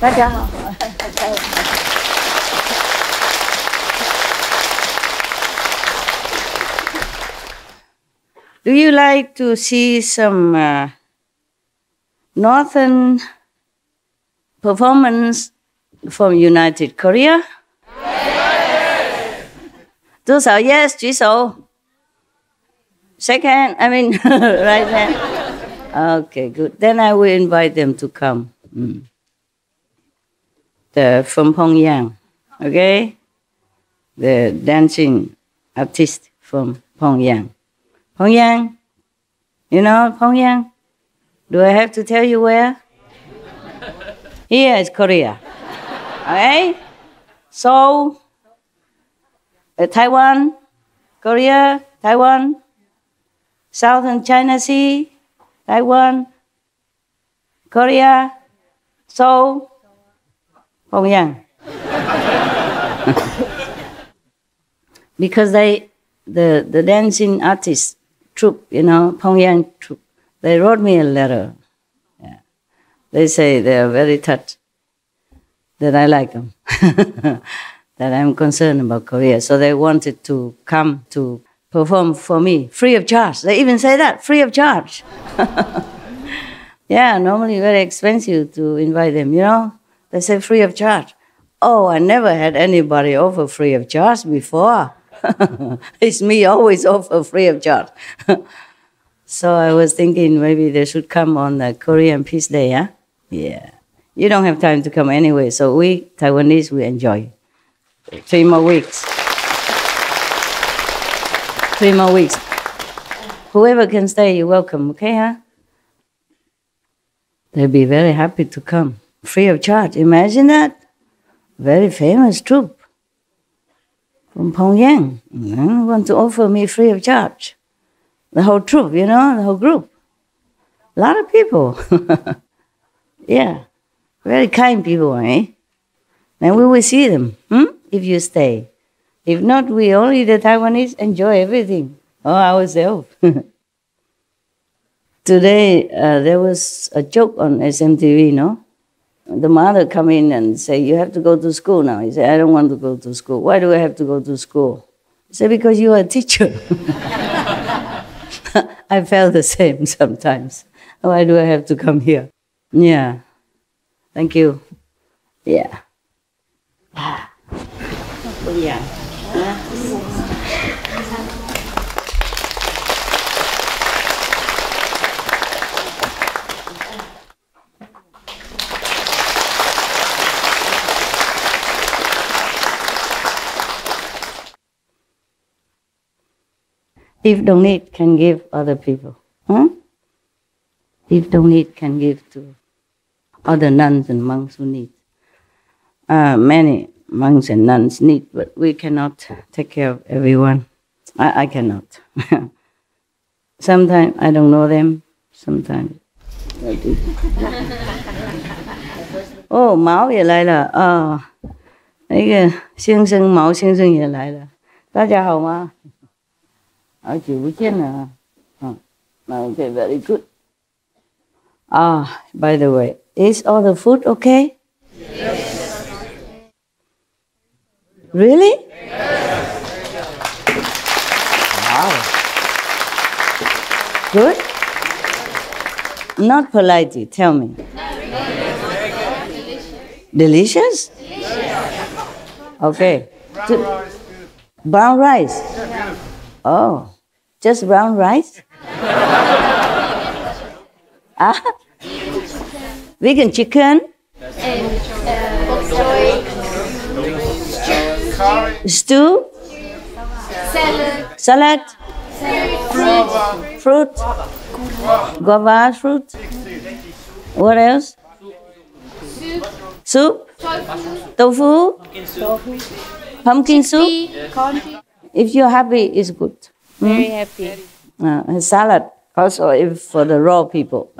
大家好。Do you like to see some northern performance from United Korea? Yes. 多少 yes 举手。Shake hand, I mean right hand. Okay, good. Then I will invite them to come. They're from Pyongyang, okay? The dancing artist from Pyongyang. Pyongyang, you know Pyongyang? Do I have to tell you where? Here is Korea, okay? Seoul, Taiwan, Korea, Taiwan, Southern China Sea, Taiwan, Korea, Seoul, Pyongyang. Because the dancing artists troupe, you know, Pyongyang troupe, they wrote me a letter. Yeah. They say they are very touched that I like them, that I'm concerned about Korea. So they wanted to come to perform for me, free of charge. They even say that, free of charge. Yeah, normally very expensive to invite them, you know. They say free of charge. Oh, I never had anybody offer free of charge before. It's me always offer free of charge. So I was thinking maybe they should come on the Korean Peace Day, huh? Yeah. You don't have time to come anyway, so we, Taiwanese, we enjoy. 3 more weeks. 3 more weeks. Whoever can stay, you're welcome, okay, huh? They'll be very happy to come. Free of charge. Imagine that. Very famous troupe from Pyongyang. Want to offer me free of charge. The whole troupe, you know, the whole group. A lot of people. Yeah. Very kind people, eh? And we will see them, if you stay. If not, we only the Taiwanese enjoy everything all ourselves. Today, there was a joke on SMTV, no? The mother come in and say, you have to go to school now. He said, I don't want to go to school. Why do I have to go to school? He said, because you are a teacher. I felt the same sometimes. Why do I have to come here? Yeah. Thank you. Yeah. Yeah. If don't need, can give other people. If don't need, can give to other nuns and monks who need. Many monks and nuns need, but we cannot take care of everyone. I cannot. Sometimes I don't know them, sometimes I do. Oh, Mao 也来了啊，那个先生毛先生也来了，大家好吗？好久不见了啊。Okay, very good. By the way, is all the food okay? Yes. Really? Yes. Wow. Good? Not politely, tell me. Delicious? Okay. Brown rice. Oh, just brown rice? Vegan chicken? Stew? Salad? Fruit? Guava fruit? What else? Soup? Tofu? Pumpkin soup? If you're happy, it's good. Very happy. Salad also if for the raw people.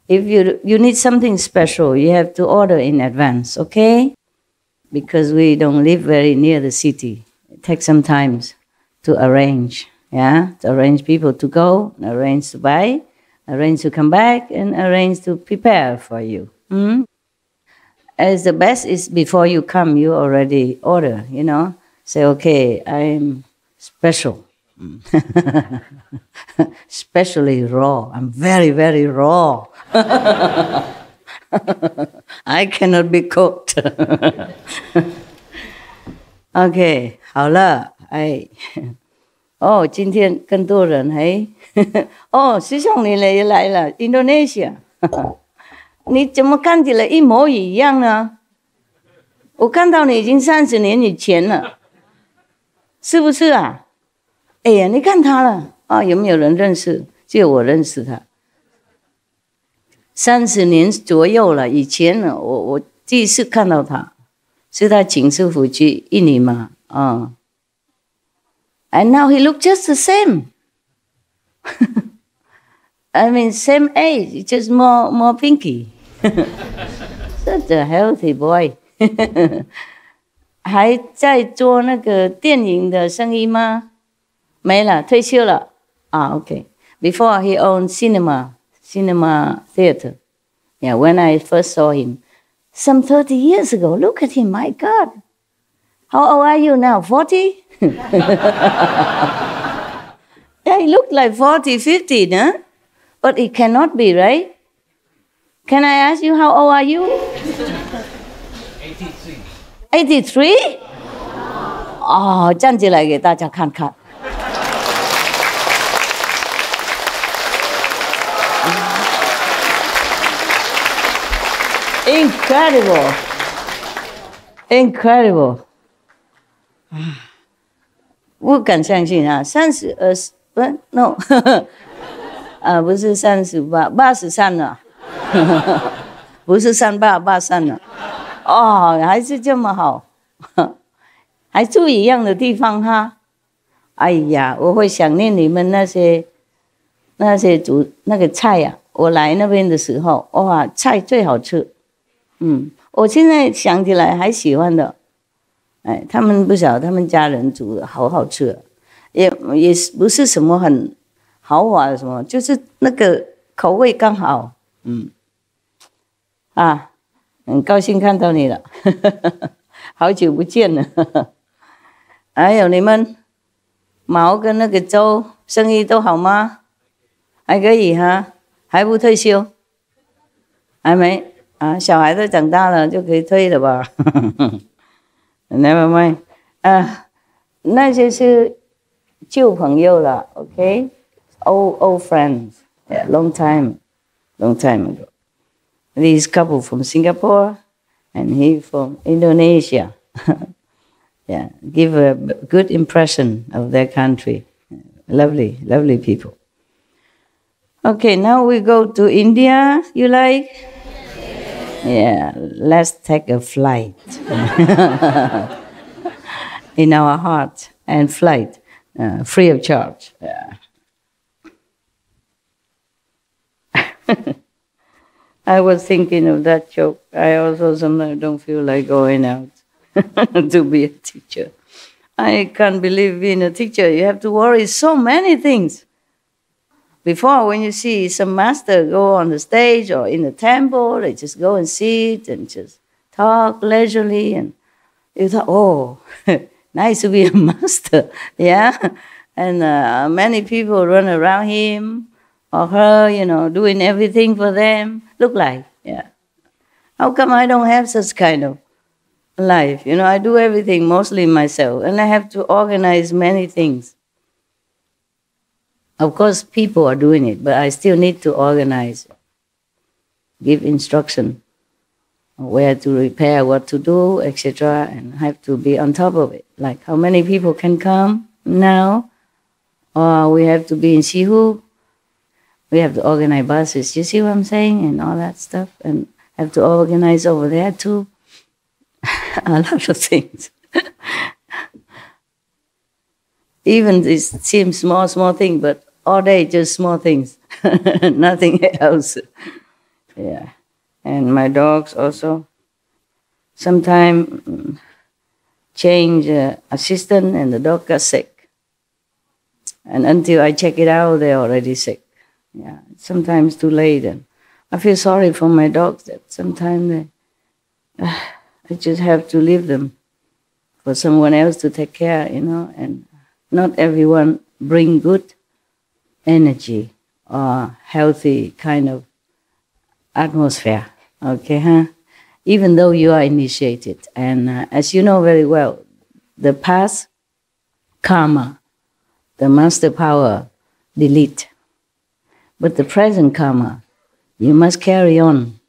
If you need something special, you have to order in advance, okay? Because we don't live very near the city. It takes some time to arrange, yeah? To arrange people to go, arrange to buy, arrange to come back, and arrange to prepare for you. As the best is before you come, you already order, you know. Say, okay, I'm special. Especially raw. I'm very, very raw. I cannot be cooked. OK， 好了，哎，哦，今天更多人哎，哦，师兄你也来了 ，Indonesia， 你怎么看起来一模一样呢？我看到你已经30年以前了，是不是啊？哎呀，你看他了啊？有没有人认识？只有我认识他。30年左右了，以前呢，我第一次看到他。是他请师父去印尼嘛，啊 ，and now he look just the same. I mean, same age, just more pinky. Such a healthy boy. 还在做那个电影的生意吗？没了，退休了。啊 ，OK. Before he owned cinema theater. Yeah, when I first saw him. Some 30 years ago. Look at him, my God. How old are you now? 40? Yeah, he looked like 40, 50, huh? But it cannot be, right? Can I ask you, how old are you? 83. 83? 哦，站起来给大家看看。Incredible, incredible. 不敢相信啊！32不 ，no， 不是38， 83了，不是38 83了。哦，还是这么好，还住一样的地方哈。哎呀，我会想念你们那些煮那个菜呀、啊。我来那边的时候，哇，菜最好吃。我现在想起来还喜欢的，哎，他们不晓得他们家人煮的好好吃，也不是什么很豪华的什么，就是那个口味刚好，很高兴看到你了，好久不见了，还有你们毛跟那个周生意都好吗？还可以哈，还不退休？还没。啊，小孩都长大了就可以退了吧？Never mind， 那些是旧朋友了 ，OK， old friends， yeah, long time ago. This couple from Singapore and he from Indonesia. Yeah, give a good impression of their country. Lovely, lovely people. Okay, now we go to India. You like? Yeah, let's take a flight in our heart and flight, free of charge. Yeah. I was thinking of that joke. I also sometimes don't feel like going out to be a teacher. I can't believe being a teacher. You have to worry so many things. Before, when you see some master go on the stage or in the temple, they just go and sit and just talk leisurely. And you thought, oh, nice to be a master, yeah? And many people run around him or her, you know, doing everything for them. Look like, yeah. How come I don't have such kind of life? You know, I do everything mostly myself, and I have to organize many things. Of course, people are doing it, but I still need to organize, give instruction, where to repair, what to do, etc., and have to be on top of it. Like how many people can come now, or we have to be in Sihu. We have to organize buses. You see what I'm saying, and all that stuff, and have to organize over there too. A lot of things. Even this seems small thing, but all day just small things, nothing else. Yeah, and my dogs also. Sometimes change assistant, and the dog got sick. And until I check it out, they're already sick. Yeah, sometimes too late, and I feel sorry for my dogs that sometimes I just have to leave them for someone else to take care, and not everyone bring good energy or healthy kind of atmosphere, okay, huh? Even though you are initiated. And as you know very well, the past karma, the master power, delete. But the present karma, you must carry on.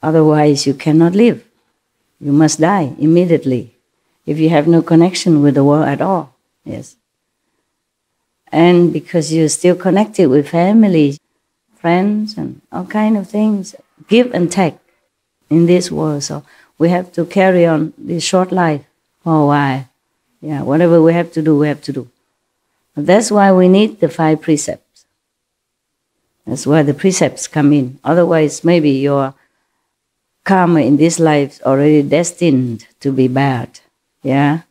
Otherwise, you cannot live. You must die immediately if you have no connection with the world at all. Yes. And because you're still connected with family, friends, and all kind of things, give and take in this world. So we have to carry on this short life for a while. Yeah, whatever we have to do, we have to do. But that's why we need the 5 precepts. That's why the precepts come in. Otherwise, maybe your karma in this life is already destined to be bad. Yeah?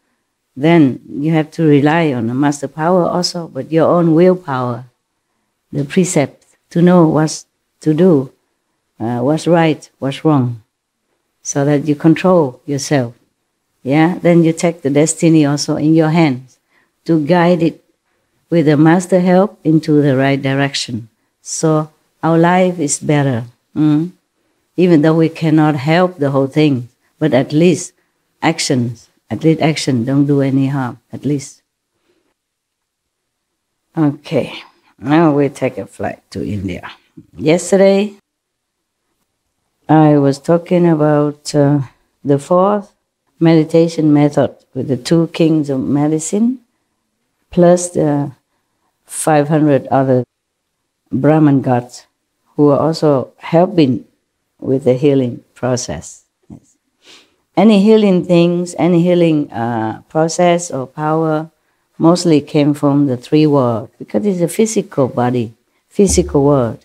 Then you have to rely on the master power also, but your own willpower, the precepts, to know what to do, what's right, what's wrong, so that you control yourself. Yeah? Then you take the destiny also in your hands to guide it with the master help into the right direction. So our life is better. Even though we cannot help the whole thing, but at least action don't do any harm, at least. Okay, now we take a flight to India. Yesterday, I was talking about the 4th meditation method with the 2 kings of medicine, plus the 500 other Brahman gods who are also helping with the healing process. Yes. Any healing things, any healing process or power mostly came from the 3 worlds, because it's a physical body, physical world.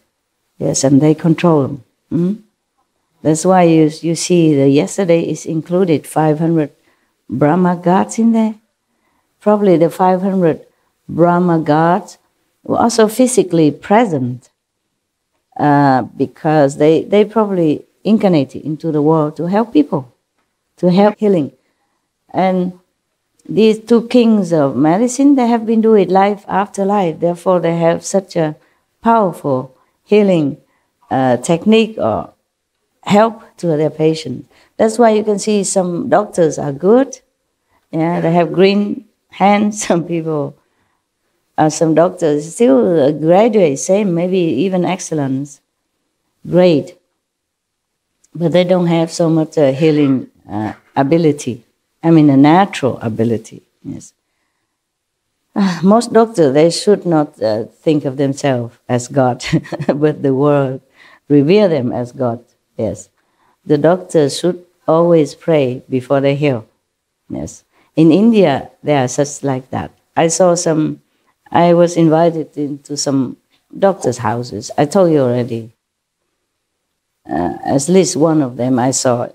Yes, and they control them. That's why you see that yesterday is included 500 Brahma gods in there. Probably the 500 Brahma gods were also physically present because they probably incarnated into the world to help people, to help healing. And these 2 kings of medicine, they have been doing it life after life. Therefore, they have such a powerful healing technique or help to their patients. That's why you can see some doctors are good. Yeah, they have green hands. Some people, some doctors still graduate, same, maybe even excellence, great. But they don't have so much healing ability. I mean, a natural ability. Yes. Most doctors, they should not think of themselves as God, but the world revere them as God. Yes. The doctors should always pray before they heal. Yes. In India, there are such like that. I was invited into some doctors' houses. I told you already. At least one of them I saw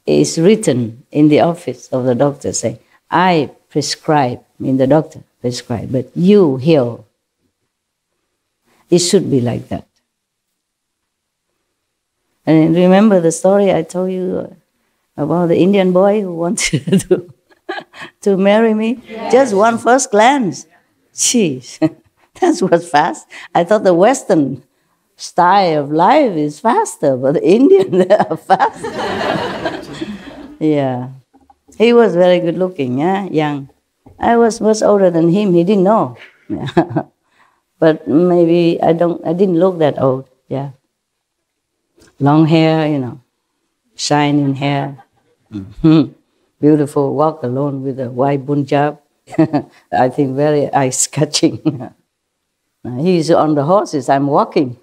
is written in the office of the doctor saying, I prescribe, I mean the doctor prescribe, but you heal. It should be like that. And remember the story I told you about the Indian boy who wanted to marry me? Yes. Just one first glance. Jeez, that was fast. I thought the Western style of life is faster, but the Indian, they are faster. Yeah. He was very good looking, yeah, young. I was much older than him, he didn't know. Yeah. But maybe I didn't look that old, yeah. Long hair, shining hair. Beautiful, walk alone with a white punjab. I think very eye-catching. He's on the horses, I'm walking.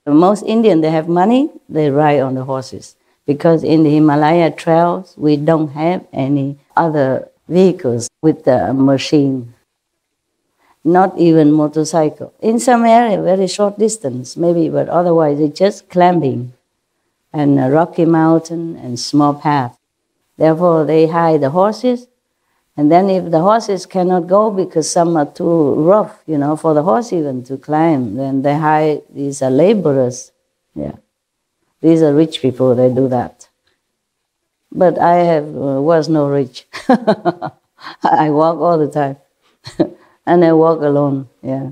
Most Indians, they have money, they ride on the horses. Because in the Himalaya trails, we don't have any other vehicles with the machine. Not even motorcycle. In some area, very short distance, maybe, but otherwise it's just climbing and a rocky mountain and small path. Therefore, they hire the horses, and then if the horses cannot go because some are too rough, for the horse even to climb, then they hire these laborers. Yeah. These are rich people, they do that. But I was no rich. I walk all the time. And I walk alone, yeah.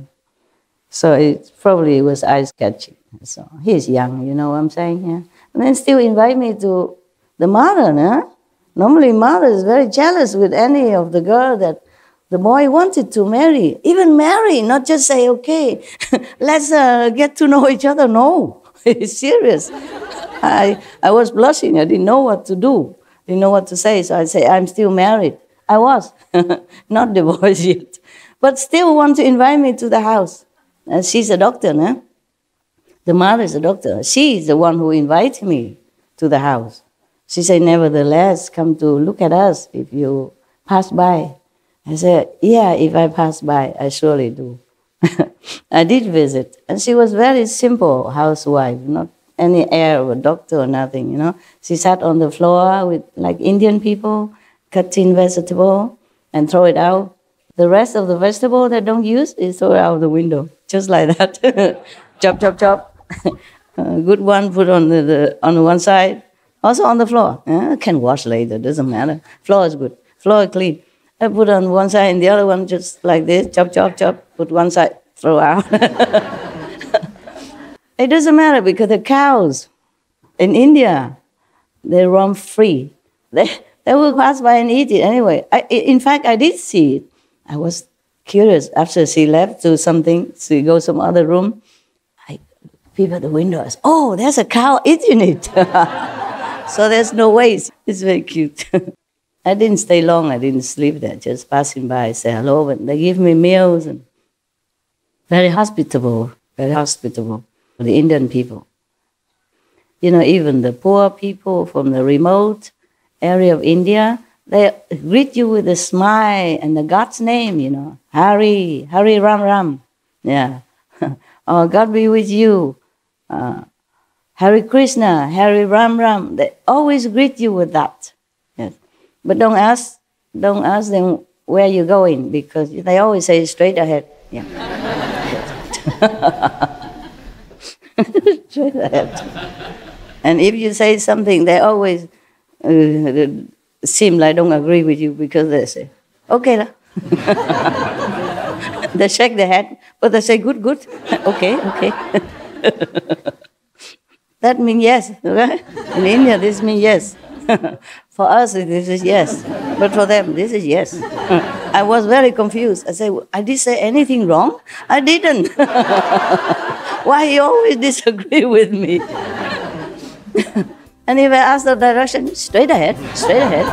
So it probably was eye-catching. So he's young, you know what I'm saying? Yeah. And then still invite me to the mother, huh? Normally mother is very jealous with any of the girl that the boy wanted to marry. Even marry, not just say, okay, let's get to know each other. No, it's serious. I was blushing. I didn't know what to do. Didn't know what to say. So I say, I'm still married. I was, not divorced yet. But still want to invite me to the house. She's a doctor, no? The mother is a doctor. She is the one who invited me to the house. She said, nevertheless, come to look at us if you pass by. I said, yeah, if I pass by, I surely do. I did visit. And she was very simple housewife, not any air of a doctor or nothing, you know. She sat on the floor with, like Indian people, cutting vegetable and throw it out. The rest of the vegetable that don't use is throw it out the window, just like that. Chop, chop, chop. Good one, put on on one side. Also on the floor. Can wash later, doesn't matter. Floor is good. Floor is clean. I put on one side and the other one just like this. Chop, chop, chop. Put one side, throw out. It doesn't matter because the cows in India, they roam free. They will pass by and eat it anyway. In fact, I did see it. I was curious. After she left to something, she goes some other room. I peep at the window. I said, oh, there's a cow eating it. So there's no waste. It's very cute. I didn't stay long. I didn't sleep there. Just passing by, say hello. And they give me meals. And very hospitable. Very hospitable. The Indian people. You know, even the poor people from the remote area of India, they greet you with a smile and the God's name, you know. Hari, Hari Ram Ram. Yeah. Oh, God be with you. Hare Krishna, Hare Ram Ram. They always greet you with that. Yes. But don't ask them where you're going because they always say straight ahead. Yeah. Straight ahead. And if you say something, they always seem like don't agree with you because they say, okay lah. They shake their head, but they say, good, good. Okay, okay. That means yes, right? In India, this means yes. For us, this is yes. But for them, this is yes. I was very confused. I said, I did say anything wrong? I didn't. Why you always disagree with me? And if I ask the direction, straight ahead, straight ahead.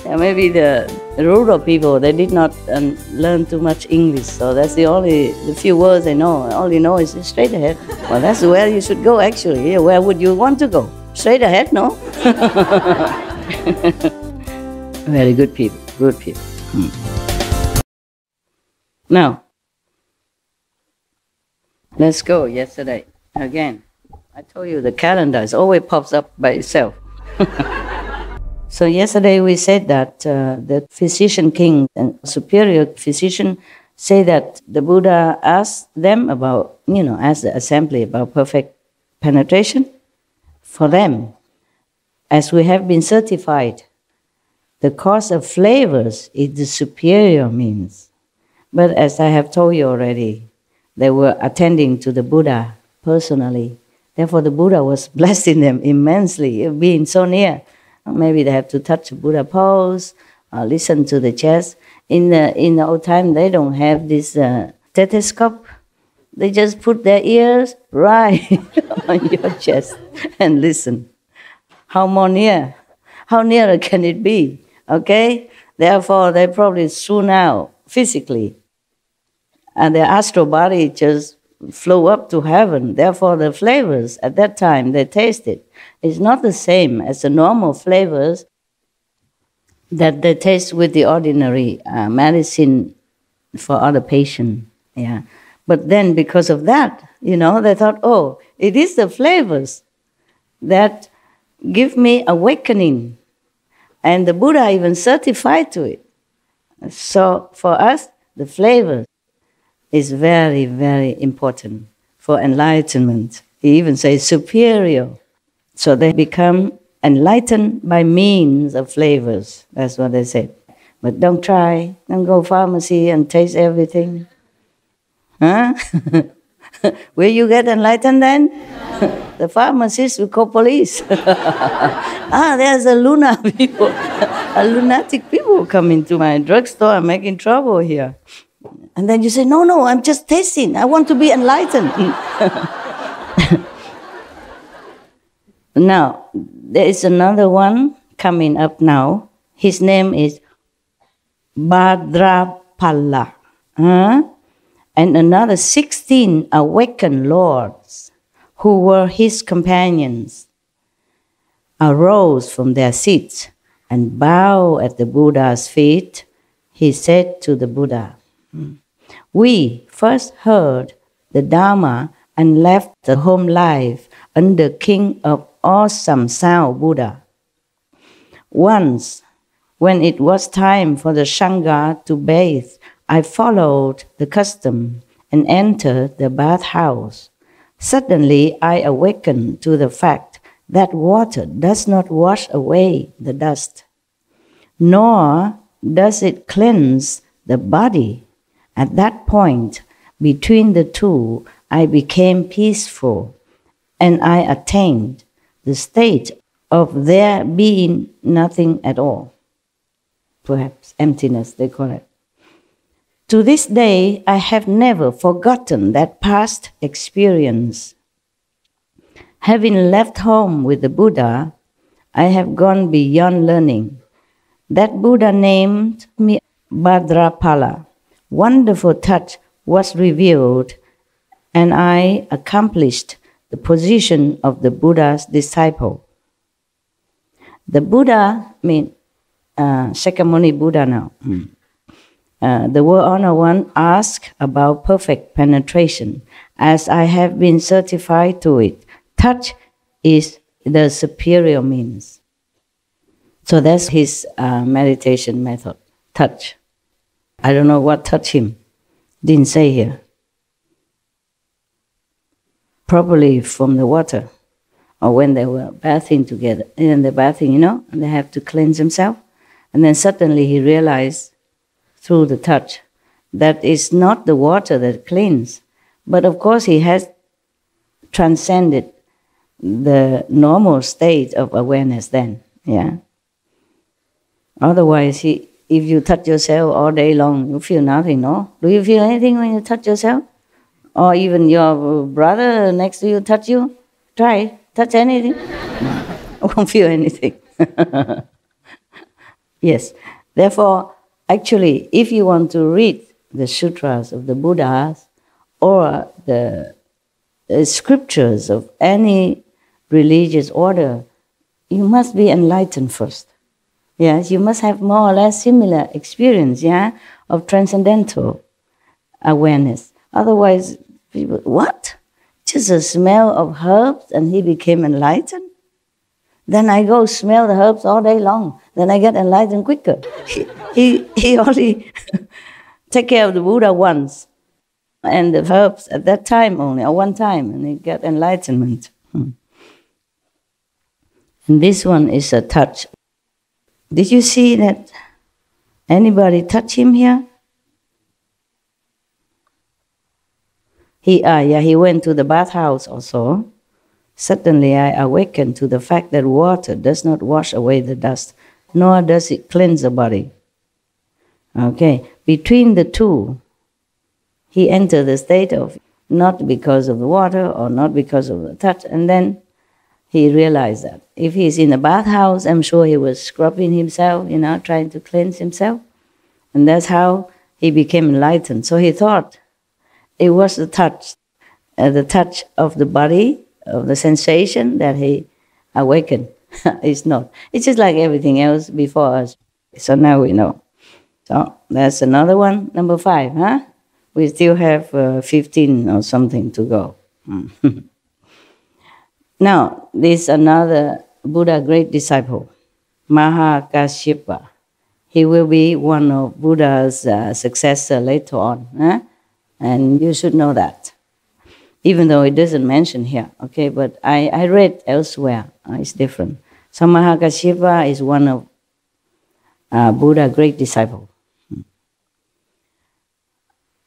Yeah, maybe the rural people, they did not learn too much English, so that's the few words they know. All you know is straight ahead. Well, that's where you should go, actually. Where would you want to go? Straight ahead, no? Very good people, good people. Now, let's go yesterday again. I told you the calendar always pops up by itself. So yesterday we said that the physician king and superior physician say that the Buddha asked them about, asked the assembly about perfect penetration. For them, as we have been certified, the cause of flavors is the superior means. But as I have told you already, they were attending to the Buddha personally. Therefore, the Buddha was blessing them immensely, being so near. Maybe they have to touch the Buddha pose, listen to the chest. In the old time, they don't have this stethoscope. They just put their ears right on your chest and listen. How more near? How nearer can it be? Okay? Therefore, they probably soon out physically. And their astral body just flew up to heaven. Therefore, the flavors at that time they tasted is not the same as the normal flavors that they taste with the ordinary medicine for other patients. Yeah. But then because of that, they thought, oh, it is the flavors that give me awakening. And the Buddha even certified to it. So for us, the flavor is very, very important for enlightenment. He even says superior. So they become enlightened by means of flavors. That's what they say. But don't try. Don't go pharmacy and taste everything. Huh? Will you get enlightened then? The pharmacist will call police. There's a lunatic people coming to my drugstore and making trouble here. And then you say, no, I'm just tasting. I want to be enlightened. Now, there is another one coming up now. His name is Bhadrapala. And another 16 awakened lords who were his companions arose from their seats and bowed at the Buddha's feet. He said to the Buddha, "We first heard the Dharma and left the home life under King of Awesome Sound Buddha. Once, when it was time for the Sangha to bathe, I followed the custom and entered the bathhouse. Suddenly, I awakened to the fact that water does not wash away the dust, nor does it cleanse the body. At that point, between the two, I became peaceful, and I attained the state of there being nothing at all." Perhaps emptiness, they call it. "To this day, I have never forgotten that past experience. Having left home with the Buddha, I have gone beyond learning. That Buddha named me Bhadrapala. Wonderful touch was revealed, and I accomplished the position of the Buddha's disciple." The Buddha means Shakyamuni Buddha now. The World Honor One asked about perfect penetration. As I have been certified to it, touch is the superior means. So that's his meditation method, touch. I don't know what touched him. Didn't say here. Probably from the water, or when they were bathing together. In the bathing, and they have to cleanse themselves. And then suddenly he realized through the touch that it's not the water that cleans. But of course he has transcended the normal state of awareness then. Yeah. Otherwise, if you touch yourself all day long, you feel nothing, no? Do you feel anything when you touch yourself? Or even your brother next to you touch you? Try, touch anything. No, won't feel anything. Yes. Therefore, actually, if you want to read the sutras of the Buddhas or the scriptures of any religious order, you must be enlightened first. Yes, you must have more or less similar experience, of transcendental awareness. Otherwise, people, what? Just a smell of herbs and he became enlightened? Then I go smell the herbs all day long. Then I get enlightened quicker. He only take care of the Buddha once, and the herbs at that time only, or one time, and he get enlightenment. And this one is a touch. Did you see that anybody touch him here? He went to the bathhouse also. Suddenly I awakened to the fact that water does not wash away the dust, nor does it cleanse the body. Okay, between the two, he entered the state of not because of the water or not because of the touch, and then he realized that if he's in a bathhouse, I'm sure he was scrubbing himself, trying to cleanse himself, and that's how he became enlightened. So he thought it was the touch of the body, of the sensation that he awakened. It's not. It's just like everything else before us. So now we know. So that's another one, number 5, huh? We still have 15 or something to go. Now, this another Buddha great disciple, Mahakashyapa. He will be one of Buddha's successor later on. Huh? And you should know that. even though it doesn't mention here, okay, but I read elsewhere, it's different. So Mahakashyapa is one of Buddha's great disciple.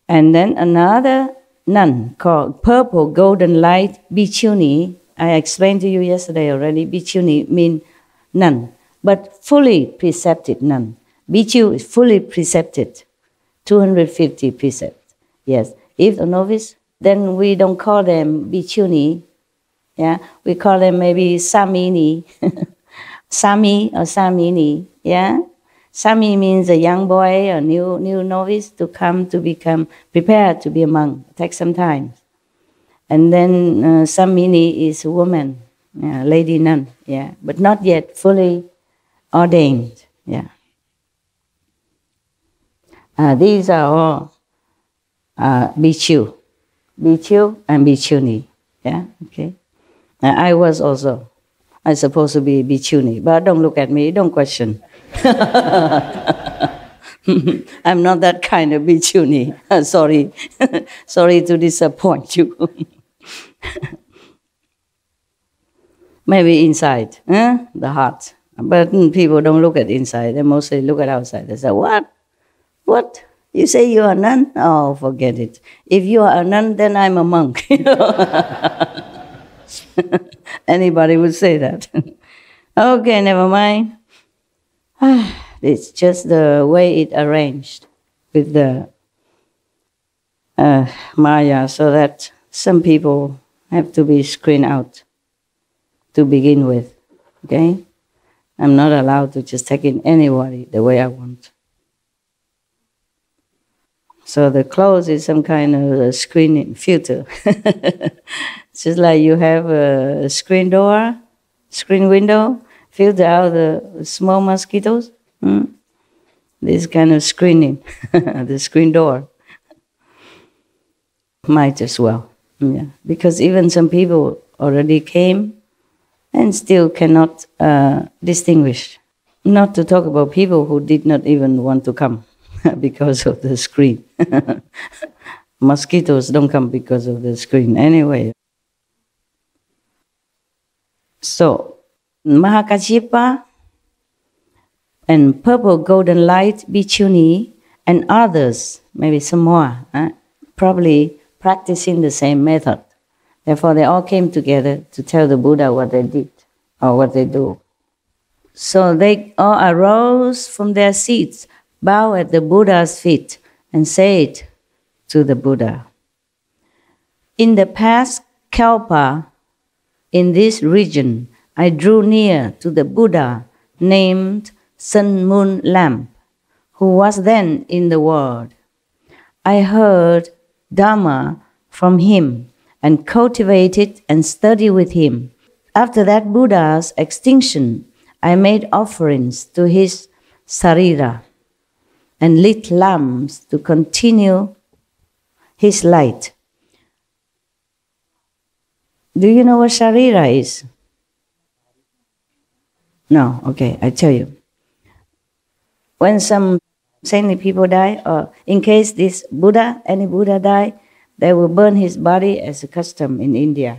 And then another nun called Purple Golden Light Bhikkhuni. I explained to you yesterday already, Bhikkhuni means nun, but fully precepted nun. Bhikkhu is fully precepted, 250 precepts, yes. If a novice, then we don't call them Bhikkhuni, yeah, we call them maybe Samini, Sami or Samini, yeah. Sami means a young boy, a new novice to come to become prepared to be a monk. It takes some time. And then Samini is a woman, lady nun, yeah, but not yet fully ordained, yeah. These are all Bhikkhu and Bhikkhuni, yeah, okay. I was also, I supposed to be Bhikkhuni, but don't look at me, don't question. I'm not that kind of Bhikkhuni. Sorry. Sorry to disappoint you. Maybe inside, the heart. But people don't look at inside, they mostly look at outside. They say, what? What? You say you are a nun? Oh, forget it. If you are a nun, then I'm a monk. Anybody would say that. Okay, never mind. It's just the way it arranged with the Maya, so that some people have to be screened out to begin with, okay? I'm not allowed to just take in anybody the way I want. So the clothes is some kind of a screening filter. It's just like you have a screen door, screen window, filter out the small mosquitoes. This kind of screening, the screen door. Might as well, yeah. Because even some people already came and still cannot distinguish. Not to talk about people who did not even want to come because of the screen. Mosquitoes don't come because of the screen anyway. So, Mahakashyapa and Purple Golden Light Bhikkhuni and others, maybe some more, probably practicing the same method. Therefore, they all came together to tell the Buddha what they did or what they do. So they all arose from their seats, bow at the Buddha's feet, and said to the Buddha, "In the past Kalpa, in this region, I drew near to the Buddha named Sun Moon Lamp, who was then in the world. I heard Dhamma from him and cultivated and studied with him. After that Buddha's extinction, I made offerings to his sarira and lit lamps to continue his light." Do you know what sarira is? No, okay, I tell you. When some saintly people die, or in case this Buddha, any Buddha die, they will burn his body as a custom in India.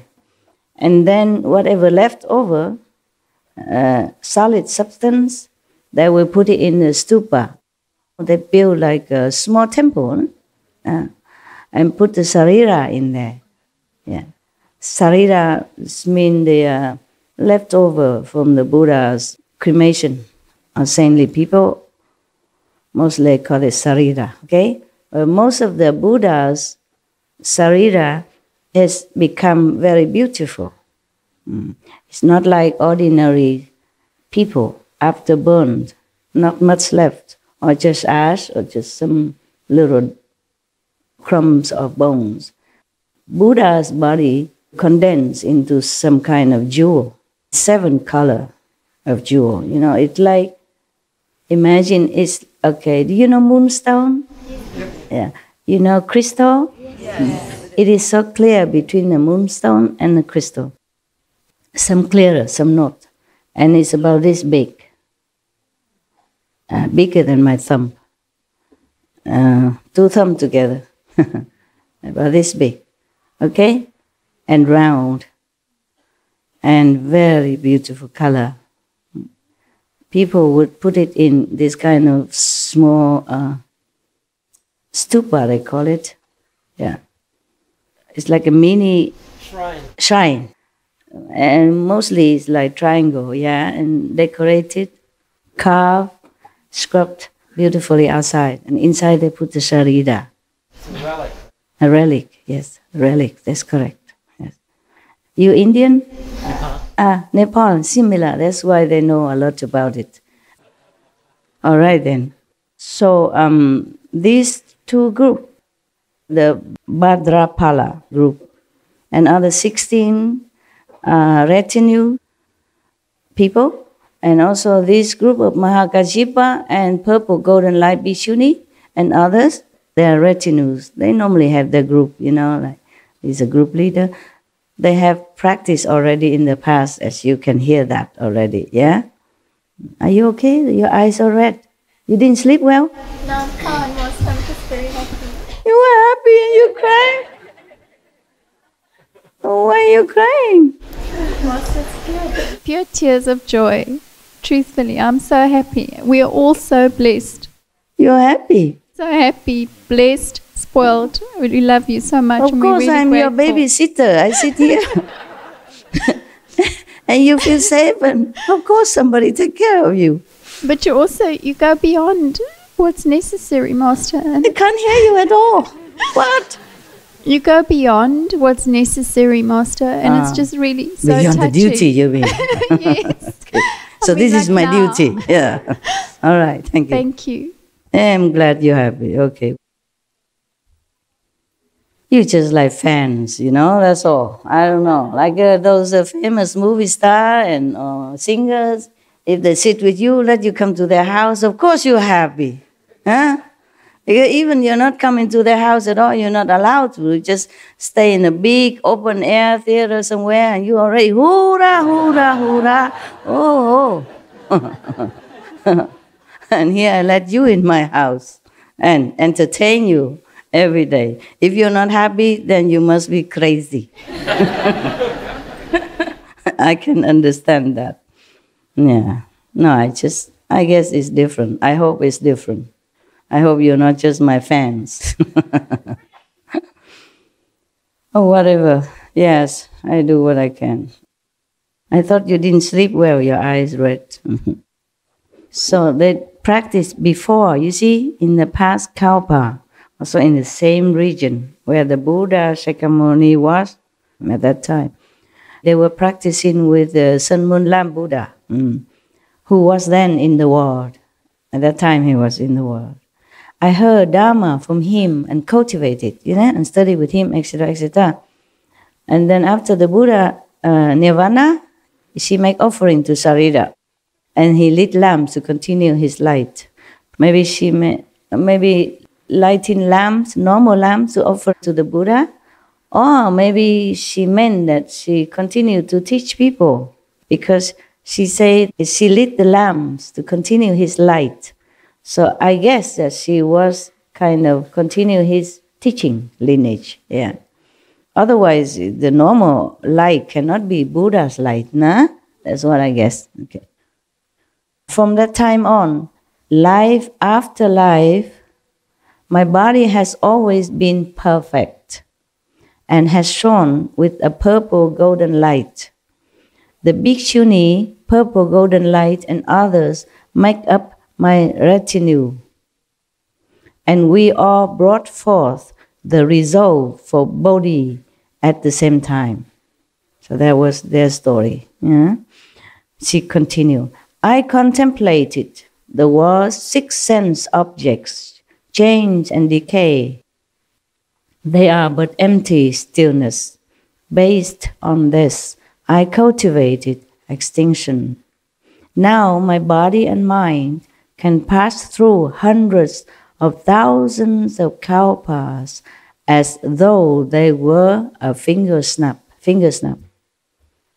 And then whatever left over, solid substance, they will put it in a stupa. They build like a small temple and put the sarira in there. Yeah. Sarira means the leftover from the Buddha's cremation. Saintly people mostly call it sarira, okay? Most of the Buddha's sarira has become very beautiful. It's not like ordinary people after burned, not much left, or just ash, or just some little crumbs of bones. Buddha's body condensed into some kind of jewel, 7 color of jewel. You know, it's like, imagine it's, okay, do you know moonstone? Yeah. You know crystal? Yes. It is so clear between the moonstone and the crystal. Some clearer, some not. And it's about this big. Bigger than my thumb. 2 thumbs together. About this big. Okay? and round and very beautiful color. People would put it in this kind of small stupa, they call it. Yeah. It's like a mini shrine. And mostly it's like triangle, yeah, and decorated, carved, sculpted beautifully outside. And inside they put the sharira. It's a relic. A relic, yes, a relic, that's correct. Yes. You Indian? Nepal. Nepal, similar, that's why they know a lot about it. All right then. So these two groups, the Bhadrapala group and other 16 retinue people, and also this group of Mahakassapa and Purple Golden Light Bhikshuni and others, they are retinues. They normally have their group, you know, like he's a group leader. They have practiced already in the past, as you can hear that already, yeah? Are you okay? Your eyes are red. You didn't sleep well? No, I'm fine. I'm just very happy. You were happy and you cried? Oh, why are you crying? Pure tears of joy. Truthfully, I'm so happy. We are all so blessed. You're happy? So happy, blessed, spoiled. We love you so much. Of course, I'm your babysitter. I sit here. And you feel safe, and of course somebody take care of you. But you go beyond what's necessary, Master. And I can't hear you at all. What? You go beyond what's necessary, Master, and it's just really so beyond touching. the duty, you mean? Yes. Okay. So this is my duty. Yeah. All right. Thank you. Thank you. I'm glad you're happy. Okay. You just like fans, you know, that's all. I don't know. Like those famous movie stars and singers, if they sit with you, let you come to their house, of course you're happy. Huh? Because even you're not coming to their house at all, you're not allowed to. You just stay in a big open air theater somewhere and you already hoorah, hoorah, hoorah. Oh. And here I let you in my house and entertain you every day. If you're not happy, then you must be crazy. I can understand that. Yeah. No, I guess it's different. I hope it's different. I hope you're not just my fans. Oh, whatever. Yes, I do what I can. I thought you didn't sleep well, your eyes red. So they practiced before, you see, in the past Kalpa, also in the same region where the Buddha Shakyamuni was at that time. They were practicing with the Sun Moon Lam Buddha, who was then in the world. At that time he was in the world. I heard Dharma from him and cultivated, you know, and studied with him, etc., etc. And then after the Buddha Nirvana, she make offering to Sarira. And he lit lamps to continue his light. Maybe lighting lamps, normal lamps to offer to the Buddha. Or maybe she meant that she continued to teach people because she said she lit the lamps to continue his light. So I guess that she was kind of continue his teaching lineage. Yeah. Otherwise, the normal light cannot be Buddha's light, nah? That's what I guess. Okay. From that time on, life after life, my body has always been perfect and has shone with a purple golden light. The Bhikshuni, purple golden light, and others make up my retinue. And we all brought forth the resolve for Bodhi at the same time. So that was their story. Yeah? She continued. I contemplated the world's 6 sense objects, change and decay. They are but empty stillness. Based on this, I cultivated extinction. Now my body and mind can pass through hundreds of thousands of kalpas as though they were a finger snap.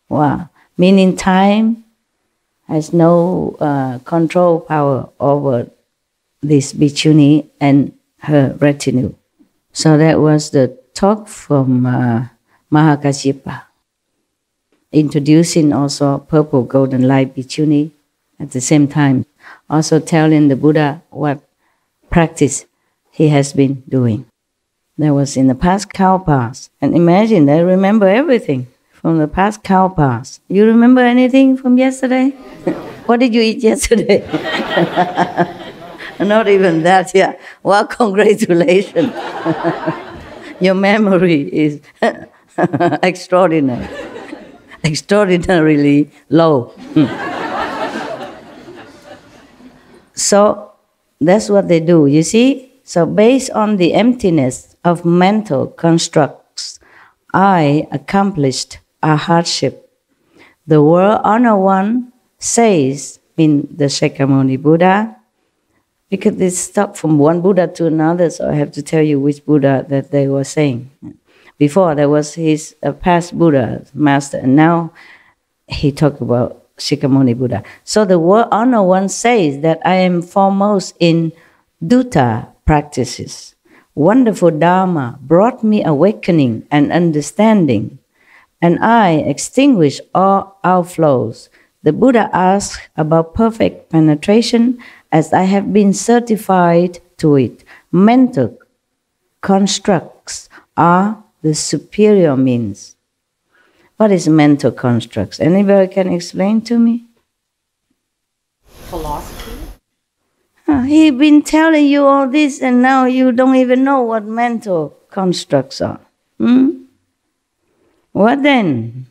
Wow. Meaning time has no control power over this bhikshuni and her retinue. So that was the talk from Mahakashyapa, introducing also purple golden light bhikkhuni at the same time, also telling the Buddha what practice he has been doing. That was in the past kalpas. And imagine, they remember everything from the past kalpas. You remember anything from yesterday? What did you eat yesterday? Not even that, yeah. Well, congratulations. Your memory is extraordinary. Extraordinarily low. So that's what they do, you see? So based on the emptiness of mental constructs, I accomplished a hardship. The World Honor One says, in the Shakyamuni Buddha, because they stopped from one Buddha to another, so I have to tell you which Buddha that they were saying. Before there was his past Buddha, master, and now he talked about Shakyamuni Buddha. So the World Honor One says that I am foremost in Dutta practices. Wonderful Dharma brought me awakening and understanding, and I extinguished all outflows. The Buddha asked about perfect penetration, as I have been certified to it. Mental constructs are the superior means. What is mental constructs? Anybody can explain to me? Philosophy? He's been telling you all this and now you don't even know what mental constructs are. What then?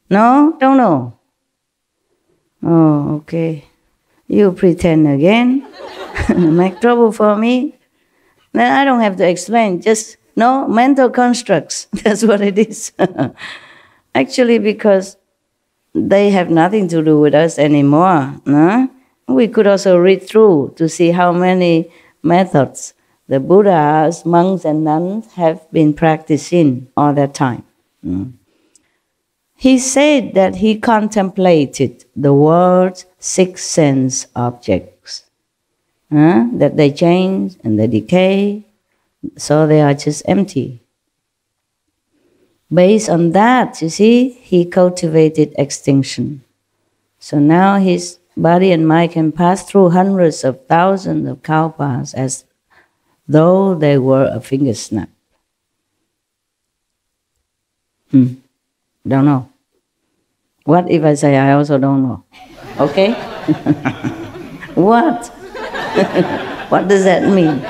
No? Don't know? Oh, okay. You pretend again. Make trouble for me. Then I don't have to explain. Just no mental constructs. That's what it is. Actually, because they have nothing to do with us anymore. No? We could also read through to see how many methods the Buddhas, monks and nuns have been practicing all that time. He said that he contemplated the world's six sense objects, that they change and they decay, so they are just empty. Based on that, you see, he cultivated extinction. So now his body and mind can pass through hundreds of thousands of kalpas as though they were a finger snap. Don't know. What if I say I also don't know? Okay? What? What does that mean?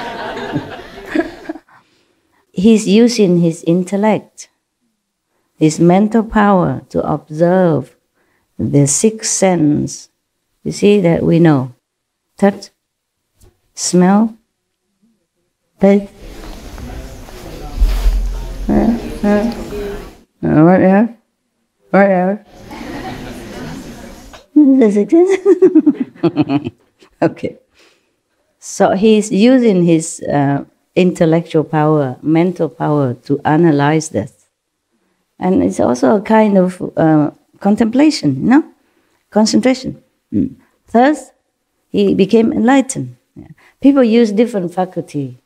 He's using his intellect, his mental power to observe the sixth sense. You see that we know. Touch, smell, taste. What else? What else? Okay. So he's using his intellectual power, mental power to analyze this. And it's also a kind of contemplation, concentration. Thus, he became enlightened. People use different faculty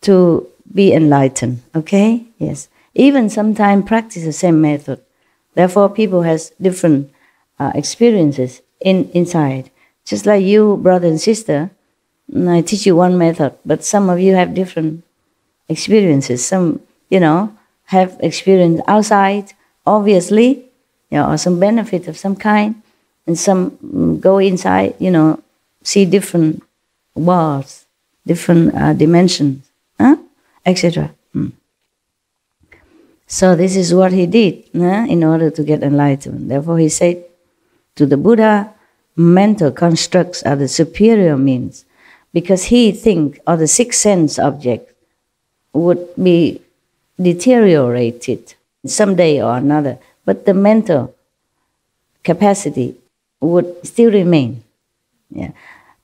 to be enlightened, okay? Yes. Even sometimes practice the same method. Therefore, people has different experiences inside. Just like you, brother and sister, I teach you one method, but some of you have different experiences. Some, have experience outside, obviously, or some benefit of some kind, and some go inside, see different worlds, different dimensions, etc. So this is what he did in order to get enlightenment. Therefore he said to the Buddha, mental constructs are the superior means, because he think or the sixth sense object would be deteriorated someday or another, but the mental capacity would still remain. Yeah.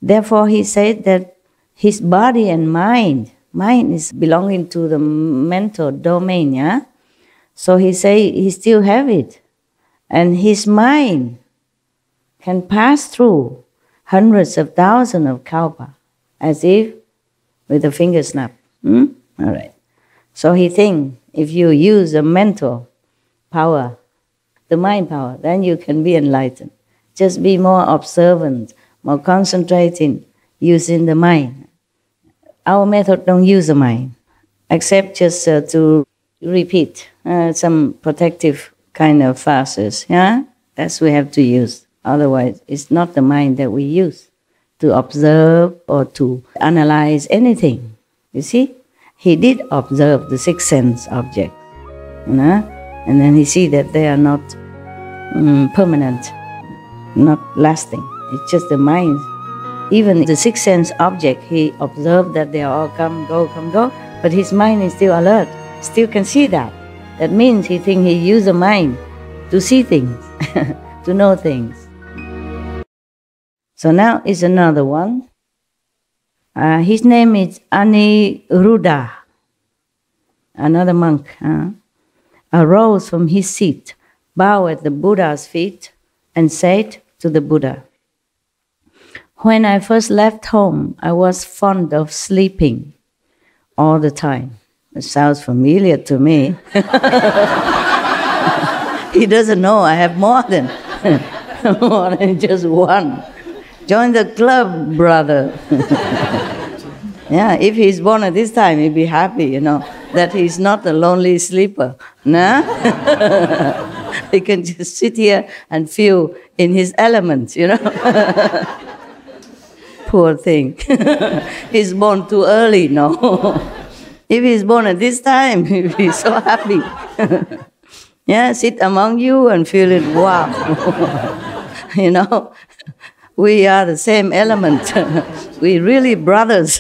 Therefore he said that his body and mind is belonging to the mental domain, yeah? So he say he still have it. And his mind can pass through hundreds of thousands of kalpa, as if with a finger snap. All right. So he think, if you use the mental power, the mind power, then you can be enlightened. Just be more observant, more concentrating, using the mind. Our method don't use the mind, except just to repeat some protective kind of fasts. Yeah, that's we have to use. Otherwise, it's not the mind that we use to observe or to analyze anything. You see, he did observe the six sense objects, and then he see that they are not permanent, not lasting. It's just the mind. Even the six sense object, he observed that they all come, go, but his mind is still alert, still can see that. That means he think he used the mind to see things, to know things. So now is another one. His name is Aniruddha, another monk. Arose from his seat, bowed at the Buddha's feet, and said to the Buddha, "When I first left home, I was fond of sleeping all the time." It sounds familiar to me. He doesn't know I have more than just one. Join the club, brother. Yeah, if he's born at this time, he'd be happy, that he's not a lonely sleeper. No? He can just sit here and feel in his element, Poor thing. He's born too early, no? If he's born at this time, he'd be so happy. Yeah, sit among you and feel it, wow. We are the same element. We really brothers.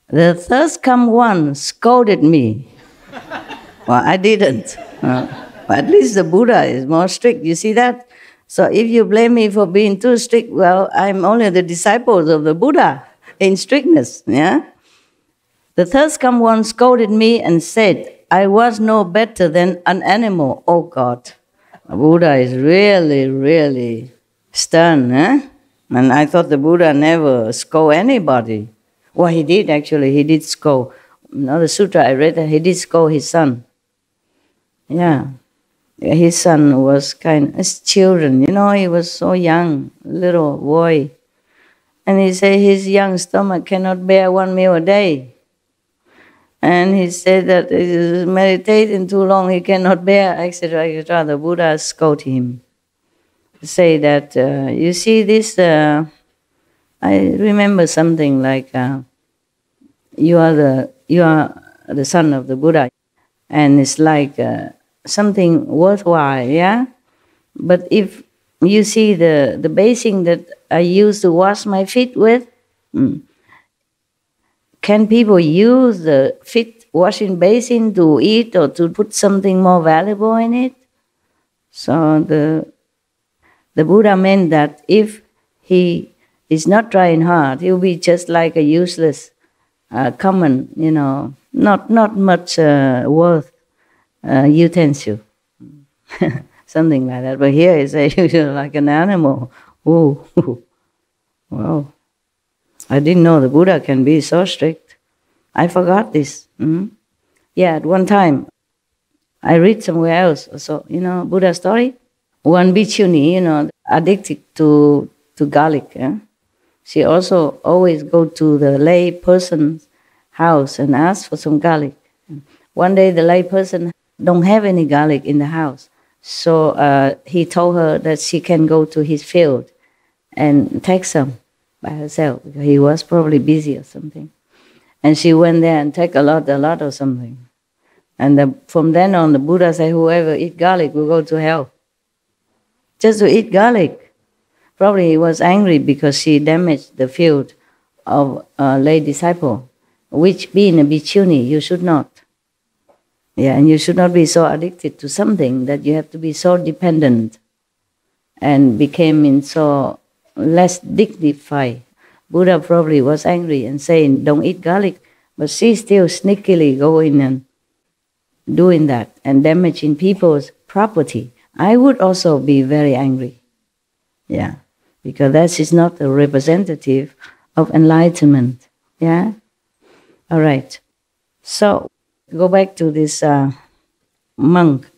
The thirst-come one scolded me. Well, I didn't. But at least the Buddha is more strict. You see that? So if you blame me for being too strict, well, I'm only the disciples of the Buddha in strictness. Yeah. The thirst-come one scolded me and said, "I was no better than an animal, oh God." The Buddha is really, really stern, And I thought the Buddha never scold anybody. Well, he did actually. He did scold. The sutra I read, he did scold his son. Yeah. His son was as children, he was so young, little boy. And he said his young stomach cannot bear one meal a day. And he said that he is meditating too long, he cannot bear, etc., etc. The Buddha scolded him. Say that, you see this, I remember something like, you are the son of the Buddha. And it's like something worthwhile, yeah? But if you see the basin that I used to wash my feet with, can people use the feet washing basin to eat or to put something more valuable in it? So the Buddha meant that if he is not trying hard, he will be just like a useless, common, not much worth utensil. Something like that. But here he says you're like an animal. Ooh. Wow. I didn't know the Buddha can be so strict. I forgot this. Yeah, at one time, I read somewhere else. So, Buddha story. One bhikkhuni, addicted to garlic. She also always go to the lay person's house and ask for some garlic. One day the lay person don't have any garlic in the house. So he told her that she can go to his field and take some by herself, because he was probably busy or something. And she went there and took a lot or something. And from then on, the Buddha said, whoever eat garlic will go to hell. Just to eat garlic. Probably he was angry because she damaged the field of a lay disciple, which being a bhikkhuni, you should not. Yeah, and you should not be so addicted to something that you have to be so dependent and became so less dignified. Buddha probably was angry and saying, don't eat garlic, but she still sneakily going and doing that and damaging people's property. I would also be very angry. Yeah, because that is not a representative of enlightenment. Yeah? All right. So, go back to this monk,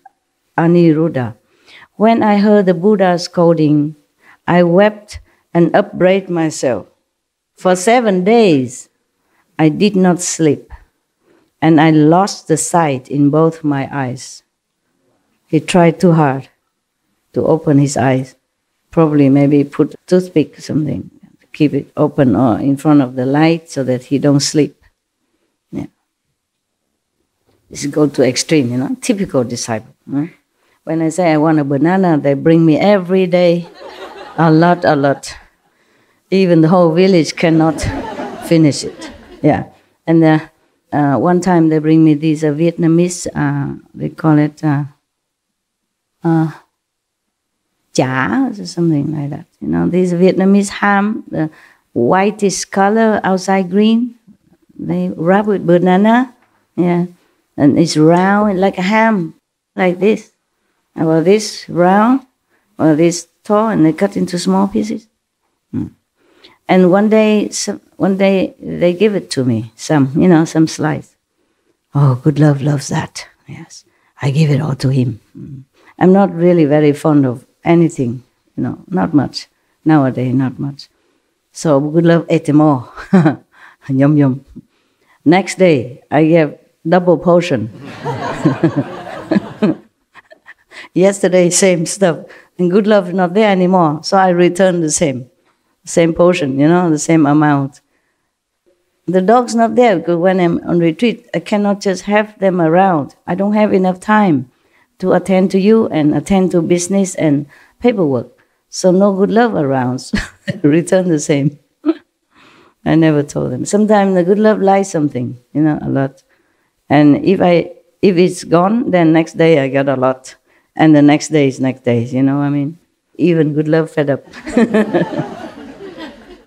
Aniruddha. When I heard the Buddha scolding, I wept and upbraided myself. For 7 days, I did not sleep, and I lost the sight in both my eyes. He tried too hard to open his eyes. Probably maybe put a toothpick or something, to keep it open or in front of the light so that he don't sleep. Yeah. This go to extreme, you know, typical disciple. Huh? When I say I want a banana, they bring me every day a lot. Even the whole village cannot finish it. Yeah. And one time they bring me these Vietnamese, they call it chả or something like that. You know, these Vietnamese ham, the whitish color, outside green, they wrap with banana. Yeah. And it's round like a ham, like this. Or this round, or this tall, and they cut into small pieces. And one day they give it to me, some slice. Oh, Good Love loves that. Yes, I give it all to him. I'm not really very fond of anything, not much. Nowadays, not much. So Good Love ate them all. Yum yum. Next day, I gave double portion. Yesterday, same stuff. And Good Love is not there anymore, so I returned the same portion, the same amount. The dog's not there because when I'm on retreat, I cannot just have them around. I don't have enough time to attend to you and attend to business and paperwork. So no Good Love around, so I return the same. I never told them. Sometimes the Good Love likes something, a lot. And if it's gone, then next day I get a lot. And the next day is next day, Even Good Love fed up.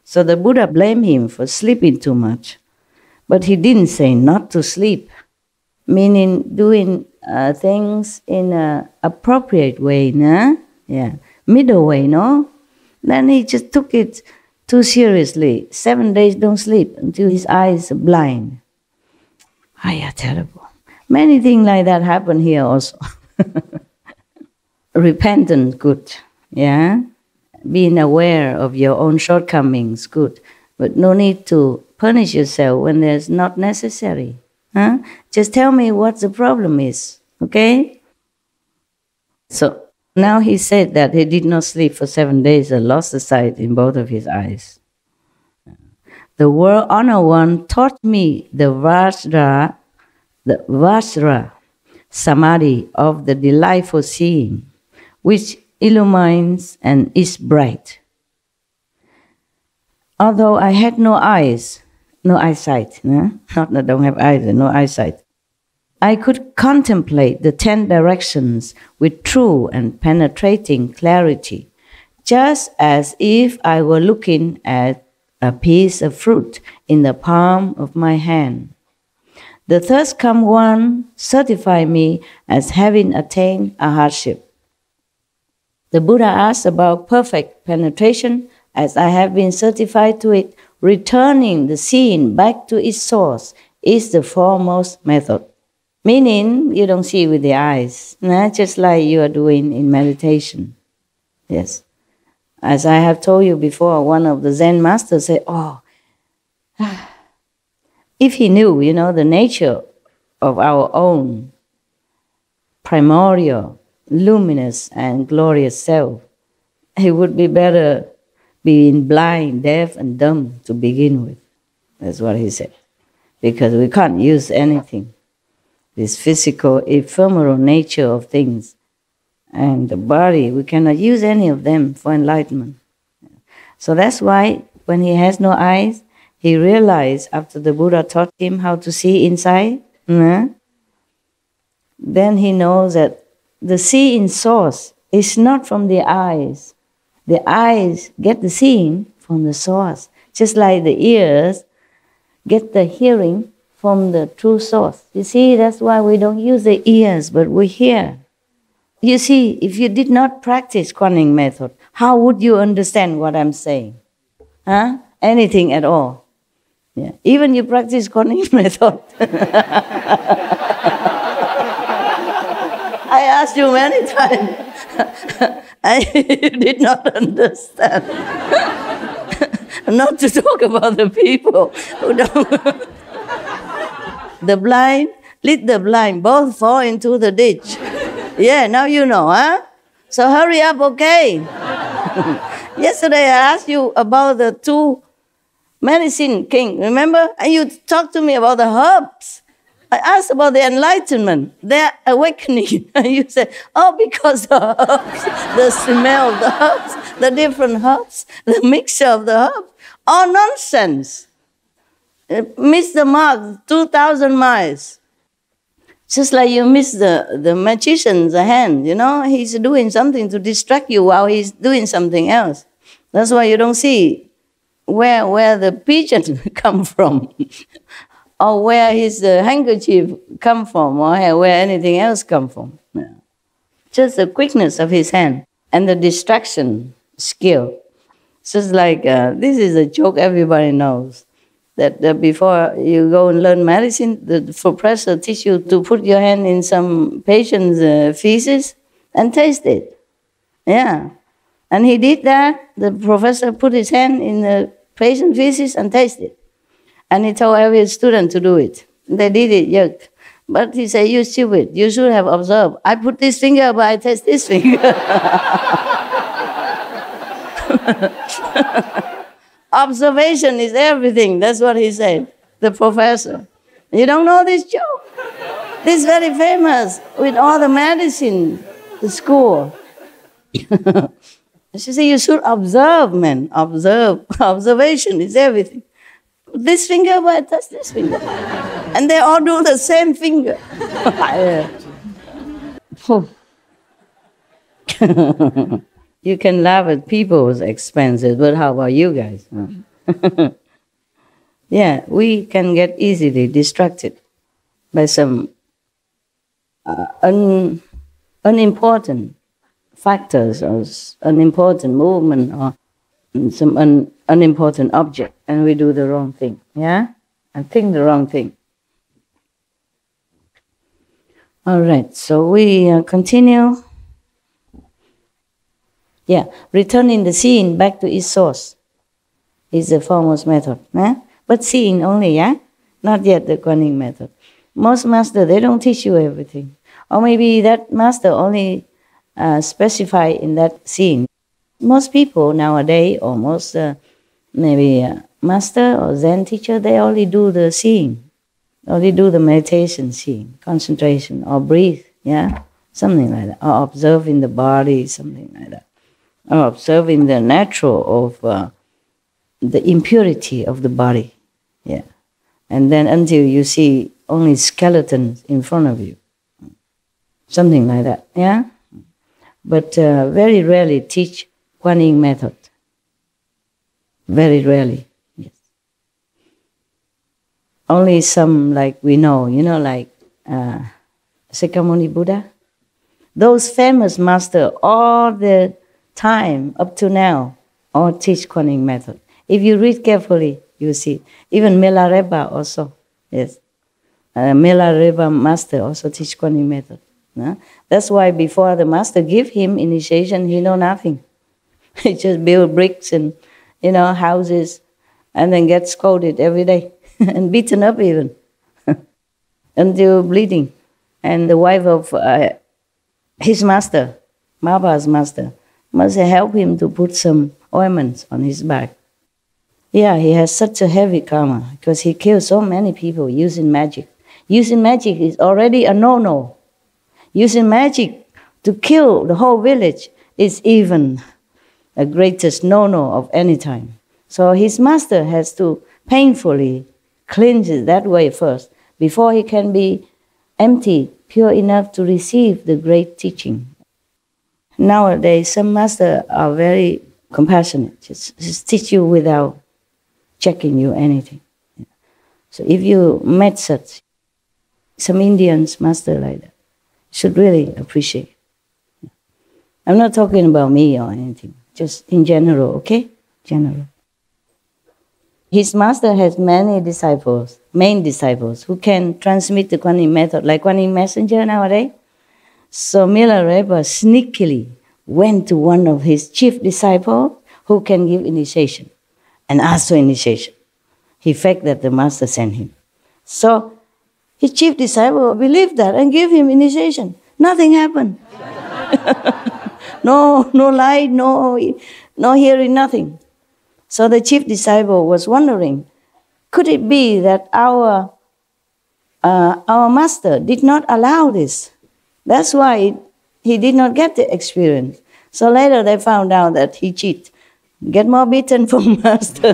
So the Buddha blamed him for sleeping too much. But he didn't say not to sleep, meaning doing things in an appropriate way, nah? Yeah, middle way, no? Then he just took it too seriously. 7 days don't sleep until his eyes are blind. Yeah, terrible. Many things like that happen here also. Repentance, good, yeah? Being aware of your own shortcomings, good. But no need to punish yourself when there's not necessary. Huh? Just tell me what the problem is, okay? So now he said that he did not sleep for 7 days and lost the sight in both of his eyes. The World Honor One taught me the Vajra Samadhi of the delightful seeing, which illumines and is bright. Although I had no eyesight, not that I don't have eyes, no eyesight, I could contemplate the 10 directions with true and penetrating clarity, just as if I were looking at a piece of fruit in the palm of my hand. The thirst come one certified me as having attained a hardship. The Buddha asked about perfect penetration, as I have been certified to it. Returning the seeing back to its source is the foremost method. Meaning, you don't see with the eyes, just like you are doing in meditation. Yes. As I have told you before, one of the Zen masters said, if he knew, the nature of our own primordial, luminous and glorious self, he would be better being blind, deaf and dumb to begin with. That's what he said. Because we can't use anything. This physical, ephemeral nature of things and the body, we cannot use any of them for enlightenment. So that's why when he has no eyes, he realized after the Buddha taught him how to see inside, then he knows that the seeing source is not from the eyes. The eyes get the seeing from the source, just like the ears get the hearing from the true source. You see, that's why we don't use the ears, but we hear. You see, if you did not practice Kuan Yin method, how would you understand what I'm saying? anything at all. Yeah. Even you practice Kuan Yin method. I asked you many times, and you did not understand. Not to talk about the people who don't. The blind, lead the blind, both fall into the ditch. Yeah, now you know, huh? So hurry up, okay? Yesterday I asked you about the 2 medicine king, remember? And you talked to me about the herbs. I asked about the enlightenment, their awakening. And you said, oh, because the herbs, the smell of the herbs, the different herbs, the mixture of the herbs. All nonsense. Miss the mark 2,000 miles. Just like you miss the magician's hand, you know, he's doing something to distract you while he's doing something else. That's why you don't see where the pigeon come from, or where his handkerchief come from, or where anything else come from. Yeah. Just the quickness of his hand and the distraction skill. Just like, this is a joke everybody knows, that before you go and learn medicine, the professor teach you to put your hand in some patient's feces and taste it. Yeah. And he did that. The professor put his hand in the patient's feces and tasted it. And he told every student to do it. They did it, yuck. But he said, you stupid, you should have observed. I put this finger, but I taste this finger. Observation is everything. That's what he said, the professor. You don't know this joke? This is very famous with all the medicine, the school. She said, you should observe, man. Observe. Observation is everything. This finger, but I touch this finger. And they all do the same finger. You can laugh at people's expenses, but how about you guys? Yeah, we can get easily distracted by some unimportant factors or unimportant movement or some unimportant object, and we do the wrong thing, yeah? And think the wrong thing. All right, so we continue. Yeah, returning the seeing back to its source is the foremost method. But seeing only, yeah? Not yet the Kuan Yin method. Most masters, they don't teach you everything. Or maybe that master only specify in that seeing. Most people nowadays, or most master or Zen teacher, they only do the seeing. Only do the meditation seeing, concentration, or breathe, yeah? Something like that. Or observing the body, something like that. Or observing the natural of the impurity of the body, yeah. And then until you see only skeletons in front of you, something like that, yeah. But very rarely teach Kuan Yin method. Very rarely, yes. Only some like we know, you know, like Sakyamuni Buddha. Those famous masters, all the time up to now, all teach Kuan Yin method. If you read carefully, you see. Even Milarepa also, yes. Milarepa master also teach Kuan Yin method. That's why before the master give him initiation, he know nothing. He just build bricks and, you know, houses, and then get scolded every day and beaten up even until bleeding. And the wife of his master, Maba's master, must help him to put some ointments on his back. Yeah, he has such a heavy karma because he killed so many people using magic. Using magic is already a no-no. Using magic to kill the whole village is even the greatest no-no of any time. So his master has to painfully cleanse it that way first before he can be empty, pure enough to receive the great teaching. Nowadays, some masters are very compassionate, just teach you without checking you anything. So if you met such, some Indians master like that, should really appreciate. I'm not talking about me or anything, just in general, okay? General. His master has many disciples, main disciples, who can transmit the Kuan Yin method, like Kuan Yin messenger nowadays. So Mila Rebbe sneakily went to one of his chief disciples who can give initiation and asked for initiation. He faked that the master sent him. So his chief disciple believed that and gave him initiation. Nothing happened. No light, no hearing, nothing. So the chief disciple was wondering, could it be that our master did not allow this? That's why he did not get the experience. So later they found out that he cheated. Get more beaten from master,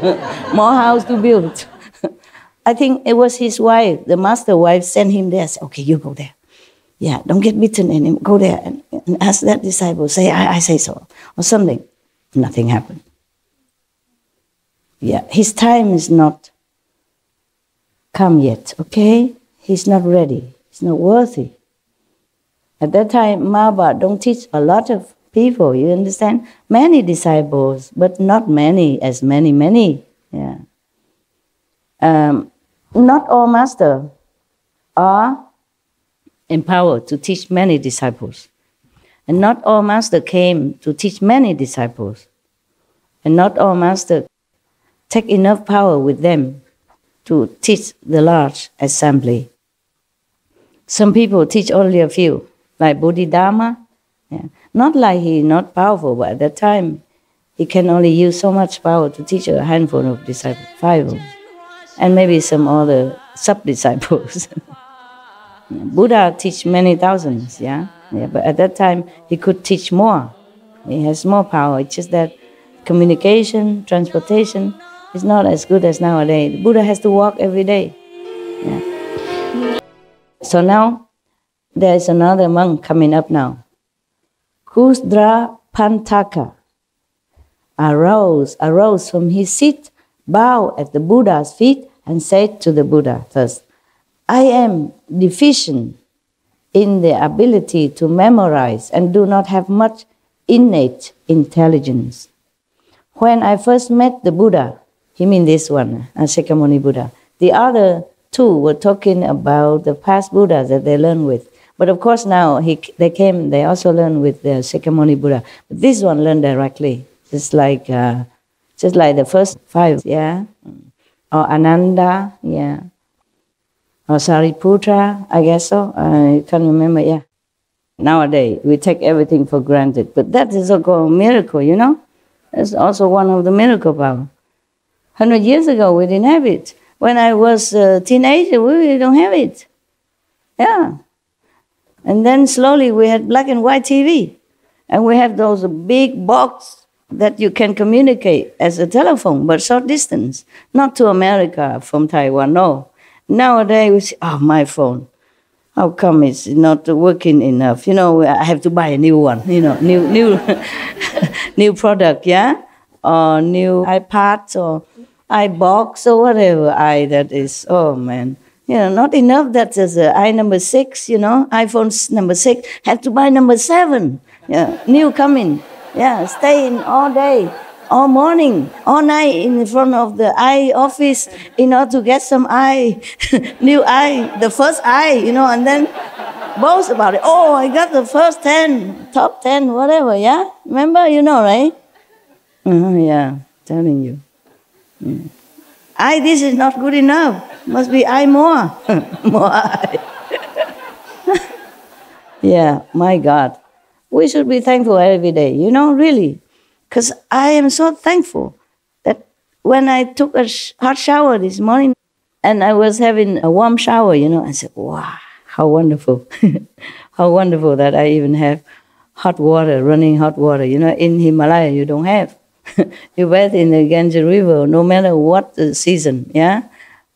more house to build. I think it was his wife, the master wife, sent him there. Said, okay, you go there. Yeah, don't get beaten anymore. Go there and ask that disciple, say, I say so, or something. Nothing happened. Yeah, his time is not come yet, okay? He's not ready. He's not worthy. At that time, Mahabharata don't teach a lot of people, you understand? Many disciples, but not many as many. Yeah. Not all masters are empowered to teach many disciples. And not all masters came to teach many disciples. And not all masters take enough power with them to teach the large assembly. Some people teach only a few, like Bodhidharma. Yeah. Not like he not powerful, but at that time, he can only use so much power to teach a handful of disciples, 5, and maybe some other sub-disciples. Buddha teach many thousands, yeah? But at that time, he could teach more. He has more power. It's just that communication, transportation is not as good as nowadays. Buddha has to walk every day. Yeah. So now, there is another monk coming up now. Kusdra Pantaka arose from his seat, bowed at the Buddha's feet, and said to the Buddha first, I am deficient in the ability to memorize and do not have much innate intelligence. When I first met the Buddha, he means this one, Shakyamuni Buddha. The other two were talking about the past Buddhas that they learned with. But of course now they also learned with the Shakyamuni Buddha. But this one learned directly, just like the first 5, yeah, or Ananda, yeah, or Sariputra, I guess so. I can't remember, yeah. Nowadays we take everything for granted, but that is also a miracle, you know. That's also one of the miracle power. 100 years ago we didn't have it. When I was a teenager, we really don't have it. Yeah. And then slowly we had black and white TV. And we have those big box that you can communicate as a telephone, but short distance. Not to America from Taiwan, no. Nowadays we say, oh, my phone. How come it's not working enough? You know, I have to buy a new one, you know, new new product, yeah? Or new iPad or iBox or whatever that is. Oh, man. You know, not enough that there's an number 6, you know, iPhone number 6. Have to buy number 7. Yeah, new coming. Yeah, stay in all day, all morning, all night in front of the eye office in order to get some eye, new eye, the first eye, you know, and then boast about it. Oh, I got the first 10, top 10, whatever, yeah? Remember, you know, right? Yeah, telling you. This is not good enough. Must be more. More I. Yeah, my God. We should be thankful every day, you know, really. Because I am so thankful that when I took a hot shower this morning and I was having a warm shower, you know, I said, wow, how wonderful. How wonderful that I even have hot water, running hot water. You know, in Himalaya you don't have. You bathe in the Ganges River no matter what the season, yeah?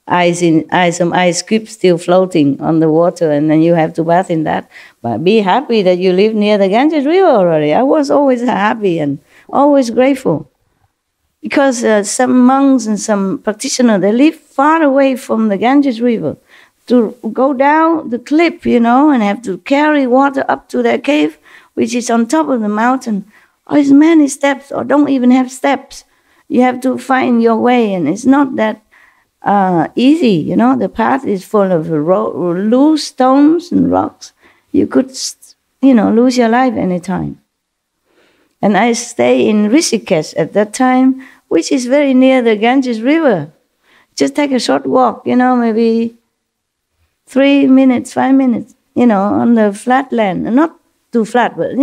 Some ice cubes still floating on the water, and then you have to bath in that. But be happy that you live near the Ganges River already. I was always happy and always grateful. Because some monks and some practitioners, they live far away from the Ganges River. To go down the cliff, you know, and have to carry water up to their cave, which is on top of the mountain. Or it's many steps, or don't even have steps. You have to find your way, and it's not that easy. You know, the path is full of loose stones and rocks. You could, lose your life anytime. And I stay in Rishikesh at that time, which is very near the Ganges River. Just take a short walk, maybe 3 minutes, 5 minutes, on the flat land. Not too flat, but,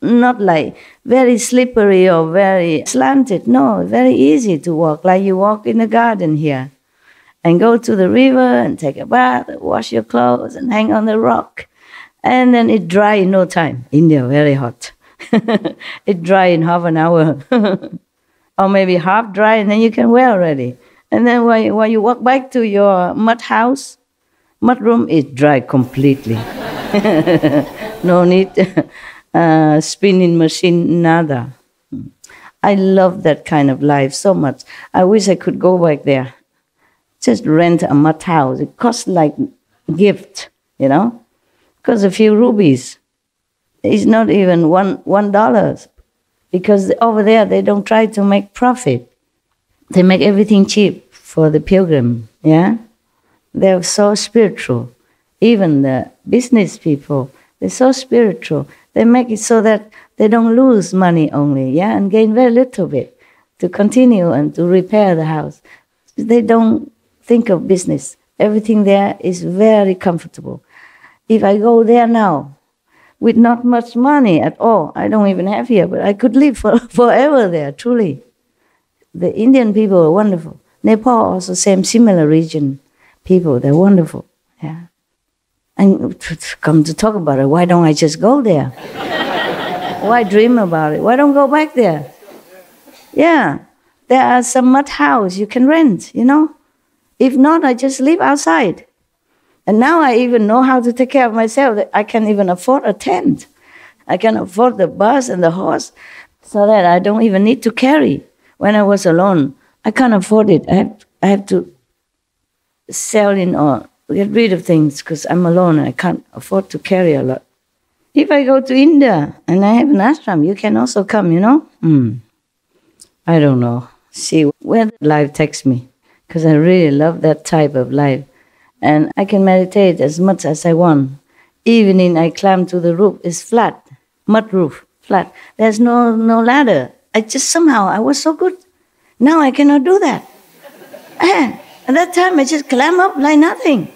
not like very slippery or very slanted. No, very easy to walk, like you walk in the garden here. And go to the river and take a bath, wash your clothes and hang on the rock. And then it dry in no time. India, very hot. It dry in half an hour. Or maybe half dry, and then you can wear already. And then when you walk back to your mud house, mud room, it dry completely. No need spinning machine, nada. I love that kind of life so much. I wish I could go back there. Just rent a mud house. It costs like a gift, Costs a few rupees. It's not even $1. Because over there, they don't try to make profit. They make everything cheap for the pilgrim, yeah? They're so spiritual. Even the business people, they're so spiritual. They make it so that they don't lose money only, yeah? And gain very little bit to continue and to repair the house. They don't think of business. Everything there is very comfortable. If I go there now, with not much money at all, I don't even have here, but I could live forever there, truly. The Indian people are wonderful. Nepal also similar region people, they're wonderful. Yeah. And come to talk about it, why don't I just go there? Why dream about it? Why don't go back there? Yeah, there are some mud house you can rent, If not, I just live outside. And now I even know how to take care of myself. I can even afford a tent. I can afford the bus and the horse so that I don't even need to carry. When I was alone, I can't afford it. I have to sell in or get rid of things because I'm alone and I can't afford to carry a lot. If I go to India and I have an ashram, you can also come, I don't know. See where life takes me because I really love that type of life. And I can meditate as much as I want. Evening, I climb to the roof. It's flat, mud roof, flat. There's no ladder. I was so good. Now I cannot do that. At that time, I just climb up like nothing.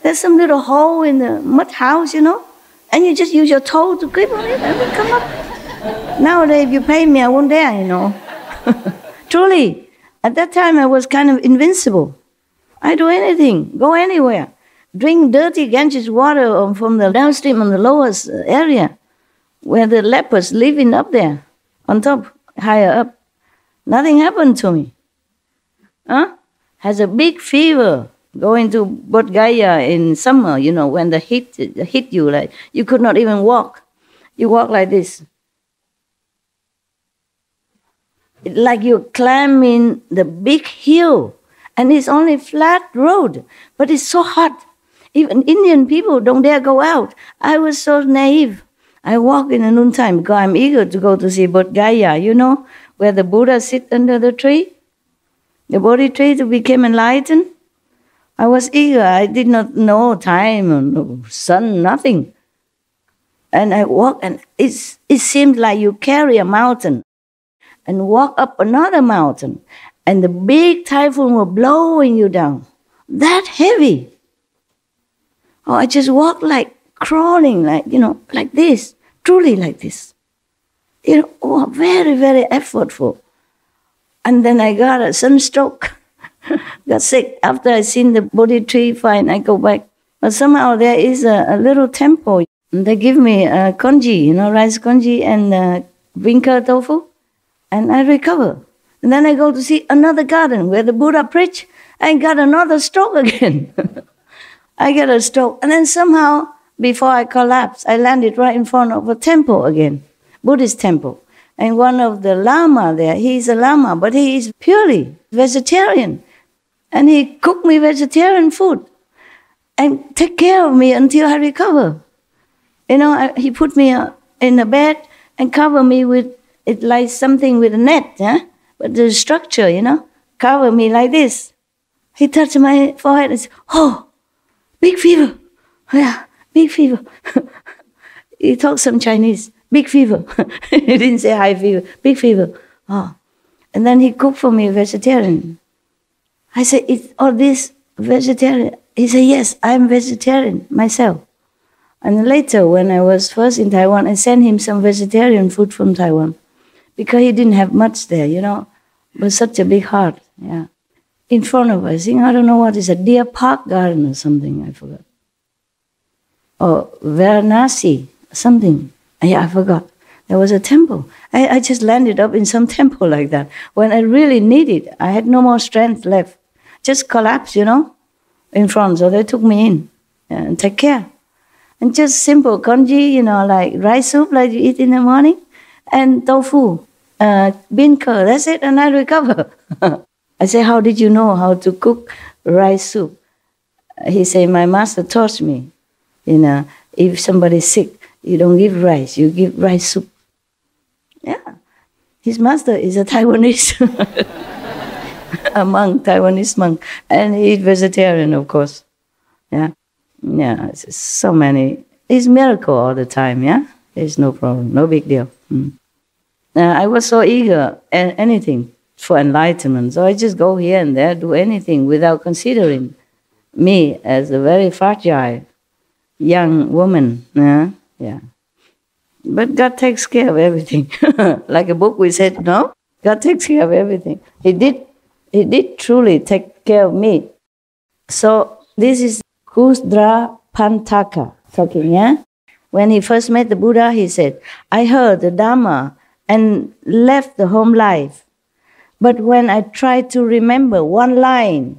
There's some little hole in the mud house, and you just use your toe to grip on it and then come up. Nowadays, if you pay me, I won't dare, Truly, at that time, I was kind of invincible. I do anything, go anywhere. Drink dirty Ganges water from the downstream on the lowest area where the lepers living up there, on top, higher up. Nothing happened to me. Has a big fever, going to Bodh Gaya in summer, when the heat hit you, like you could not even walk. You walk like this. Like you're climbing the big hill. And it's only flat road, but it's so hot. Even Indian people don't dare go out. I was so naive. I walk in the noontime because I'm eager to go to see Bodh Gaya, where the Buddha sit under the tree, the Bodhi tree to become enlightened. I was eager. I did not know time or no sun, nothing. And I walk, and it seemed like you carry a mountain and walk up another mountain. And the big typhoon were blowing you down. That heavy. Oh, I just walked like crawling, like this. Truly like this. Very, very effortful. And then I got a sunstroke. Got sick. After I seen the Bodhi tree, fine, I go back. But somehow there is a little temple. And they give me congee, rice congee and vinca tofu. And I recover. And then I go to see another garden where the Buddha preached. I got another stroke again. I get a stroke. And then somehow, before I collapsed, I landed right in front of a temple again, Buddhist temple. And one of the Lama there, he's a Lama, but he is purely vegetarian. And he cooked me vegetarian food and take care of me until I recover. He put me in a bed and cover me with, it like something with a net, but the structure, cover me like this. He touched my forehead and said, "Oh, big fever." Yeah, big fever. He talked some Chinese. Big fever. He didn't say high fever. Big fever. Oh. And then he cooked for me vegetarian. I said, "Is all this vegetarian?" He said, "Yes, I'm vegetarian myself." And later, when I was first in Taiwan, I sent him some vegetarian food from Taiwan because he didn't have much there, but such a big heart. Yeah. In front of us, I don't know what is a deer park garden or something, I forgot. Or Varanasi, something. Yeah, I forgot. There was a temple. I just landed up in some temple like that. When I really needed, I had no more strength left. Just collapsed, in front. So they took me in and take care. And just simple congee, like rice soup like you eat in the morning, and tofu, bean curd, that's it, and I recover. I say, "How did you know how to cook rice soup?" He said, "My master taught me, if somebody's sick, you don't give rice, you give rice soup." Yeah. His master is a Taiwanese, a monk, Taiwanese monk, and he's vegetarian, of course. Yeah. Yeah, it's so many. It's miracle all the time, yeah? There's no problem, no big deal. I was so eager at anything for enlightenment, so I just go here and there, do anything without considering me as a very fragile young woman. Yeah. But God takes care of everything. Like a book we said, no? God takes care of everything. He did truly take care of me. So this is Kusdra Pantaka talking, yeah? When he first met the Buddha, he said, "I heard the Dhamma and left the home life. But when I tried to remember one line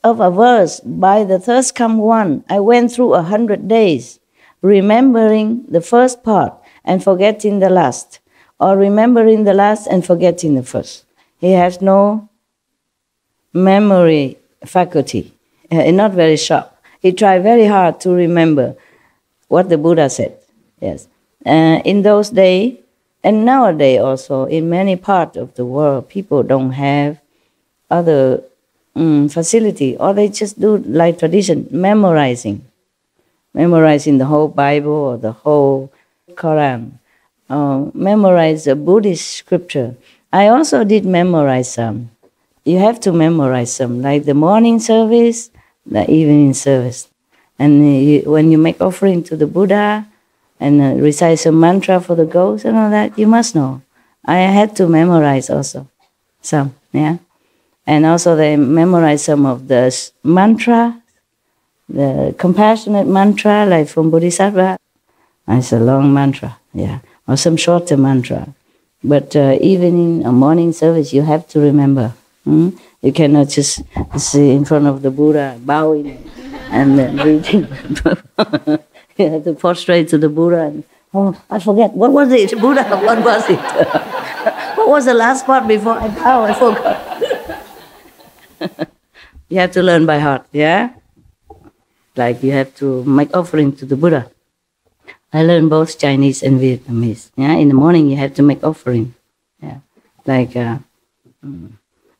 of a verse by the thirst come one, I went through 100 days, remembering the first part and forgetting the last, or remembering the last and forgetting the first." He has no memory faculty, not very sharp. He tried very hard to remember what the Buddha said. Yes. In those days, and nowadays also, in many parts of the world, people don't have other facility, or they just do like tradition, memorizing the whole Bible or the whole Quran, memorize the Buddhist scripture. I also did memorize some. You have to memorize some, like the morning service, the evening service. And when you make offering to the Buddha and recite some mantra for the ghosts and all that, you must know. I had to memorize also some, yeah. And also they memorize some of the mantra, the compassionate mantra, like from Bodhisattva. It's a long mantra, yeah. Or some shorter mantra. But evening or morning service, you have to remember. You cannot just sit in front of the Buddha, bowing and then reading. You have to prostrate to the Buddha and, "Oh, I forget. What was it, Buddha? What was it? What was the last part before I bow? I forgot." You have to learn by heart, yeah? Like you have to make offering to the Buddha. I learned both Chinese and Vietnamese. Yeah, in the morning you have to make offering. Yeah, like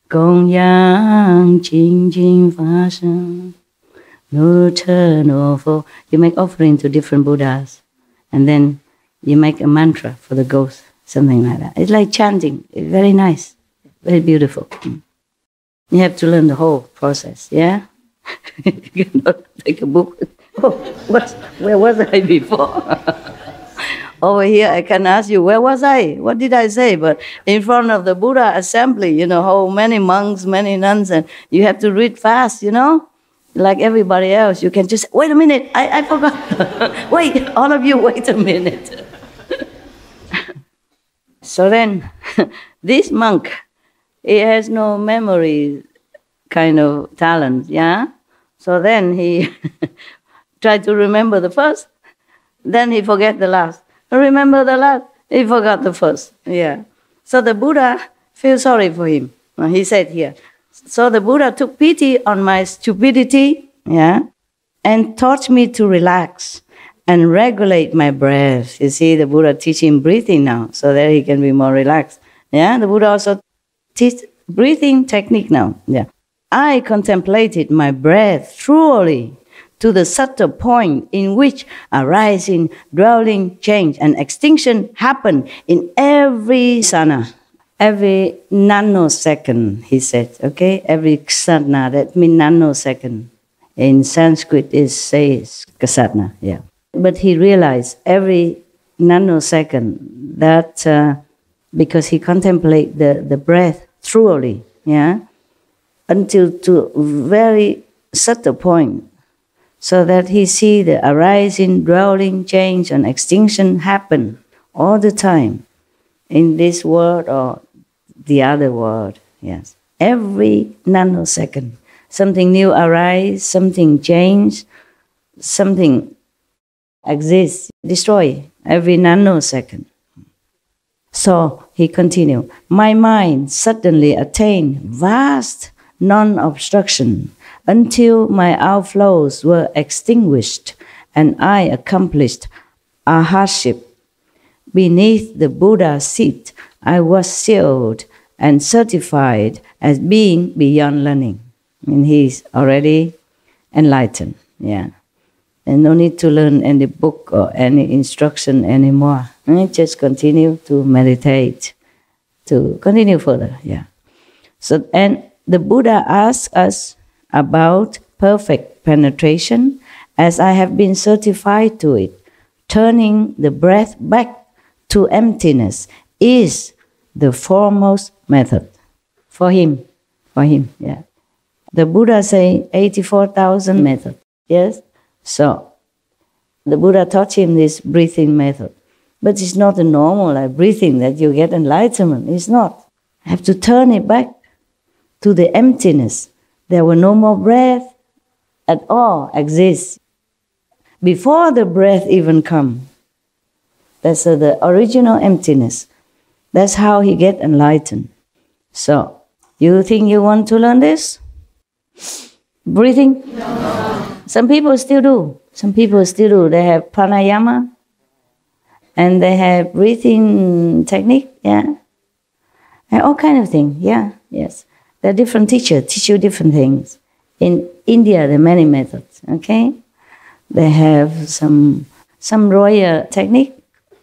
Gong yang jing jing fa sheng, no turn no fo. You make offering to different Buddhas, and then you make a mantra for the ghost, something like that. It's like chanting. It's very nice, very beautiful. You have to learn the whole process. Yeah, you cannot take a book. Oh, where was I before? Over here, I can ask you, where was I? What did I say? But in front of the Buddha assembly, how many monks, many nuns, and you have to read fast, like everybody else. You can just, wait a minute, I forgot. Wait, all of you, wait a minute. So then, this monk, he has no memory kind of talent, yeah? So then he tried to remember the first, then he forget the last. Remember the last, he forgot the first. Yeah. So the Buddha feels sorry for him. He said here. So the Buddha took pity on my stupidity, yeah, and taught me to relax and regulate my breath. You see, the Buddha teaching breathing now, so that he can be more relaxed. Yeah. The Buddha also breathing technique now. Yeah. I contemplated my breath thoroughly to the subtle point in which arising, dwelling, change, and extinction happen in every sana, every nanosecond, he said, okay? Every sana, that means nanosecond. In Sanskrit, it says kasatna, yeah. But he realized every nanosecond that because he contemplated the breath thoroughly, yeah, until to very subtle point, so that he see the arising, dwelling, change, and extinction happen all the time in this world or the other world. Yes, every nanosecond, something new arise, something change, something exists, destroy every nanosecond. So he continued, my mind suddenly attained vast non-obstruction until my outflows were extinguished and I accomplished arhatship. Beneath the Buddha's seat, I was sealed and certified as being beyond learning. I mean, he's already enlightened, yeah. And no need to learn any book or any instruction anymore. Just continue to meditate, to continue further, yeah. So, and the Buddha asks us about perfect penetration, as I have been certified to it. Turning the breath back to emptiness is the foremost method for him, yeah. The Buddha say 84,000 methods, yes? So, the Buddha taught him this breathing method. But it's not a normal like breathing that you get enlightenment. It's not. I have to turn it back to the emptiness. There were no more breath at all exists. Before the breath even come, that's the original emptiness. That's how he get enlightened. So, you think you want to learn this? Breathing? No. Some people still do. Some people still do. They have pranayama and they have breathing technique, yeah. And all kind of things, yeah, yes. There are different teachers, teach you different things. In India, there are many methods, okay? They have some royal technique,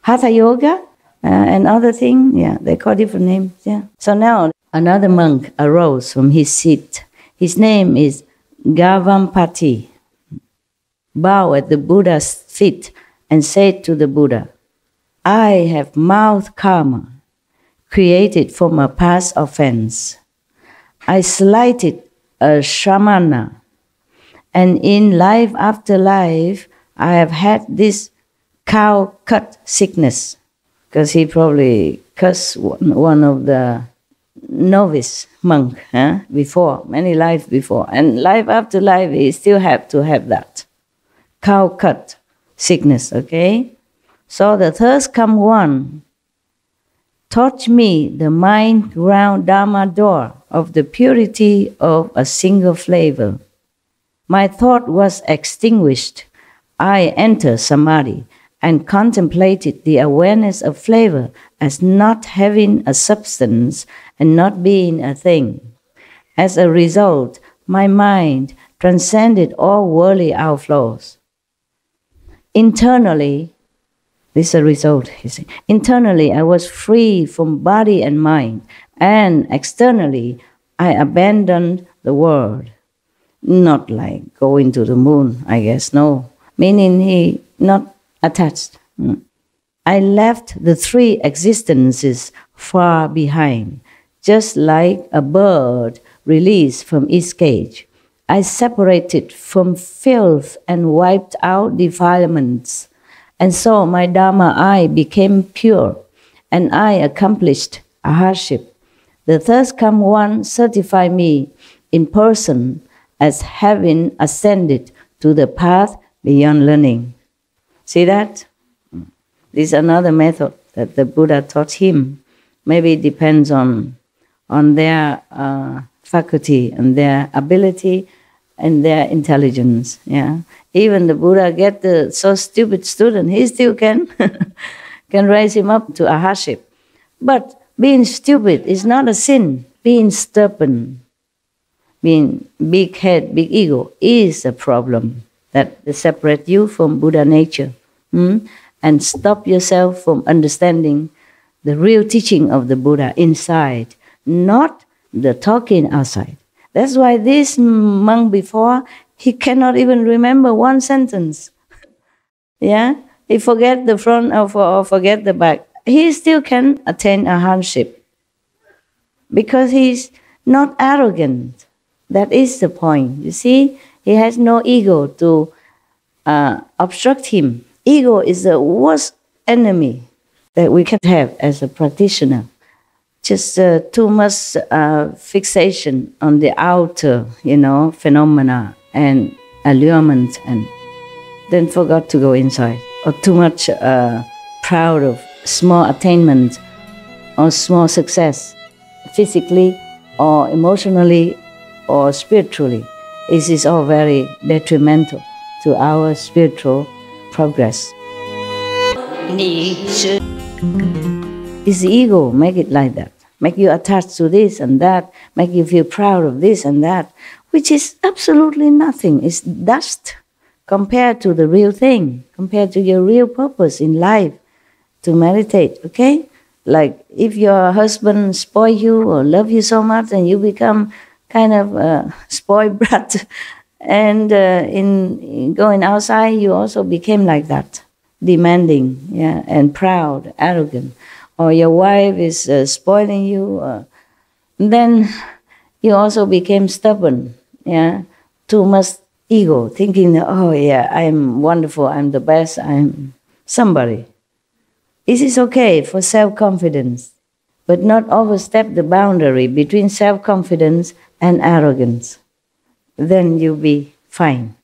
hatha yoga, and other things, yeah, they call different names, yeah. So now, another monk arose from his seat. His name is Gavampati. Bowed at the Buddha's feet and said to the Buddha, I have mouth karma, created from a past offense. I slighted a shramana, and in life after life, I have had this cow cut sickness, because he probably cursed one of the novice monk before, many lives before. And life after life, he still have to have that cow cut sickness, okay? So the third come one taught me the mind ground Dharma door of the purity of a single flavor. My thought was extinguished. I entered samadhi and contemplated the awareness of flavor as not having a substance and not being a thing. As a result, my mind transcended all worldly outflows. Internally, this is a result, he said. Internally, I was free from body and mind, and externally, I abandoned the world. Not like going to the moon, I guess, no. Meaning he not attached. I left the three existences far behind, just like a bird released from its cage. I separated from filth and wiped out defilements. And so my Dharma I became pure, and I accomplished arhatship. The third come one certified me in person as having ascended to the path beyond learning. See that? This is another method that the Buddha taught him. Maybe it depends on their faculty and their ability and their intelligence. Yeah, even the Buddha get the so stupid student, he still can raise him up to arhatship. But being stupid is not a sin. being stubborn, being big head, big ego is a problem that separate you from Buddha nature, and stop yourself from understanding the real teaching of the Buddha inside, not the talking outside. That's why this monk before, he cannot even remember one sentence. Yeah, he forget the front or forget the back. He still can attain a hardship because he's not arrogant. That is the point. You see, he has no ego to obstruct him. Ego is the worst enemy that we can have as a practitioner. Just too much fixation on the outer, phenomena and allurement, and then forgot to go inside. Or too much proud of small attainment or small success, physically or emotionally or spiritually. This is all very detrimental to our spiritual progress. It's the ego make it like that. Make you attached to this and that, make you feel proud of this and that, which is absolutely nothing. It's dust compared to the real thing, compared to your real purpose in life, to meditate, okay? Like if your husband spoil you or love you so much and you become kind of spoiled brat, and in going outside you also became like that, demanding, and proud, arrogant. Or your wife is spoiling you, then you also became stubborn, too much ego, thinking that, oh yeah, I'm wonderful, I'm the best, I'm somebody. This is okay for self-confidence, but not overstep the boundary between self-confidence and arrogance. Then you'll be fine.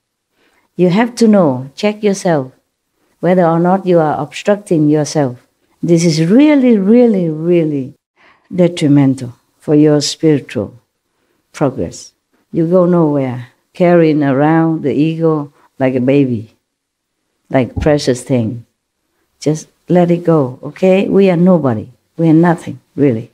You have to know, check yourself, whether or not you are obstructing yourself. This is really, really, really detrimental for your spiritual progress. You go nowhere, carrying around the ego like a baby, like precious thing. Just let it go, okay? We are nobody. We are nothing, really.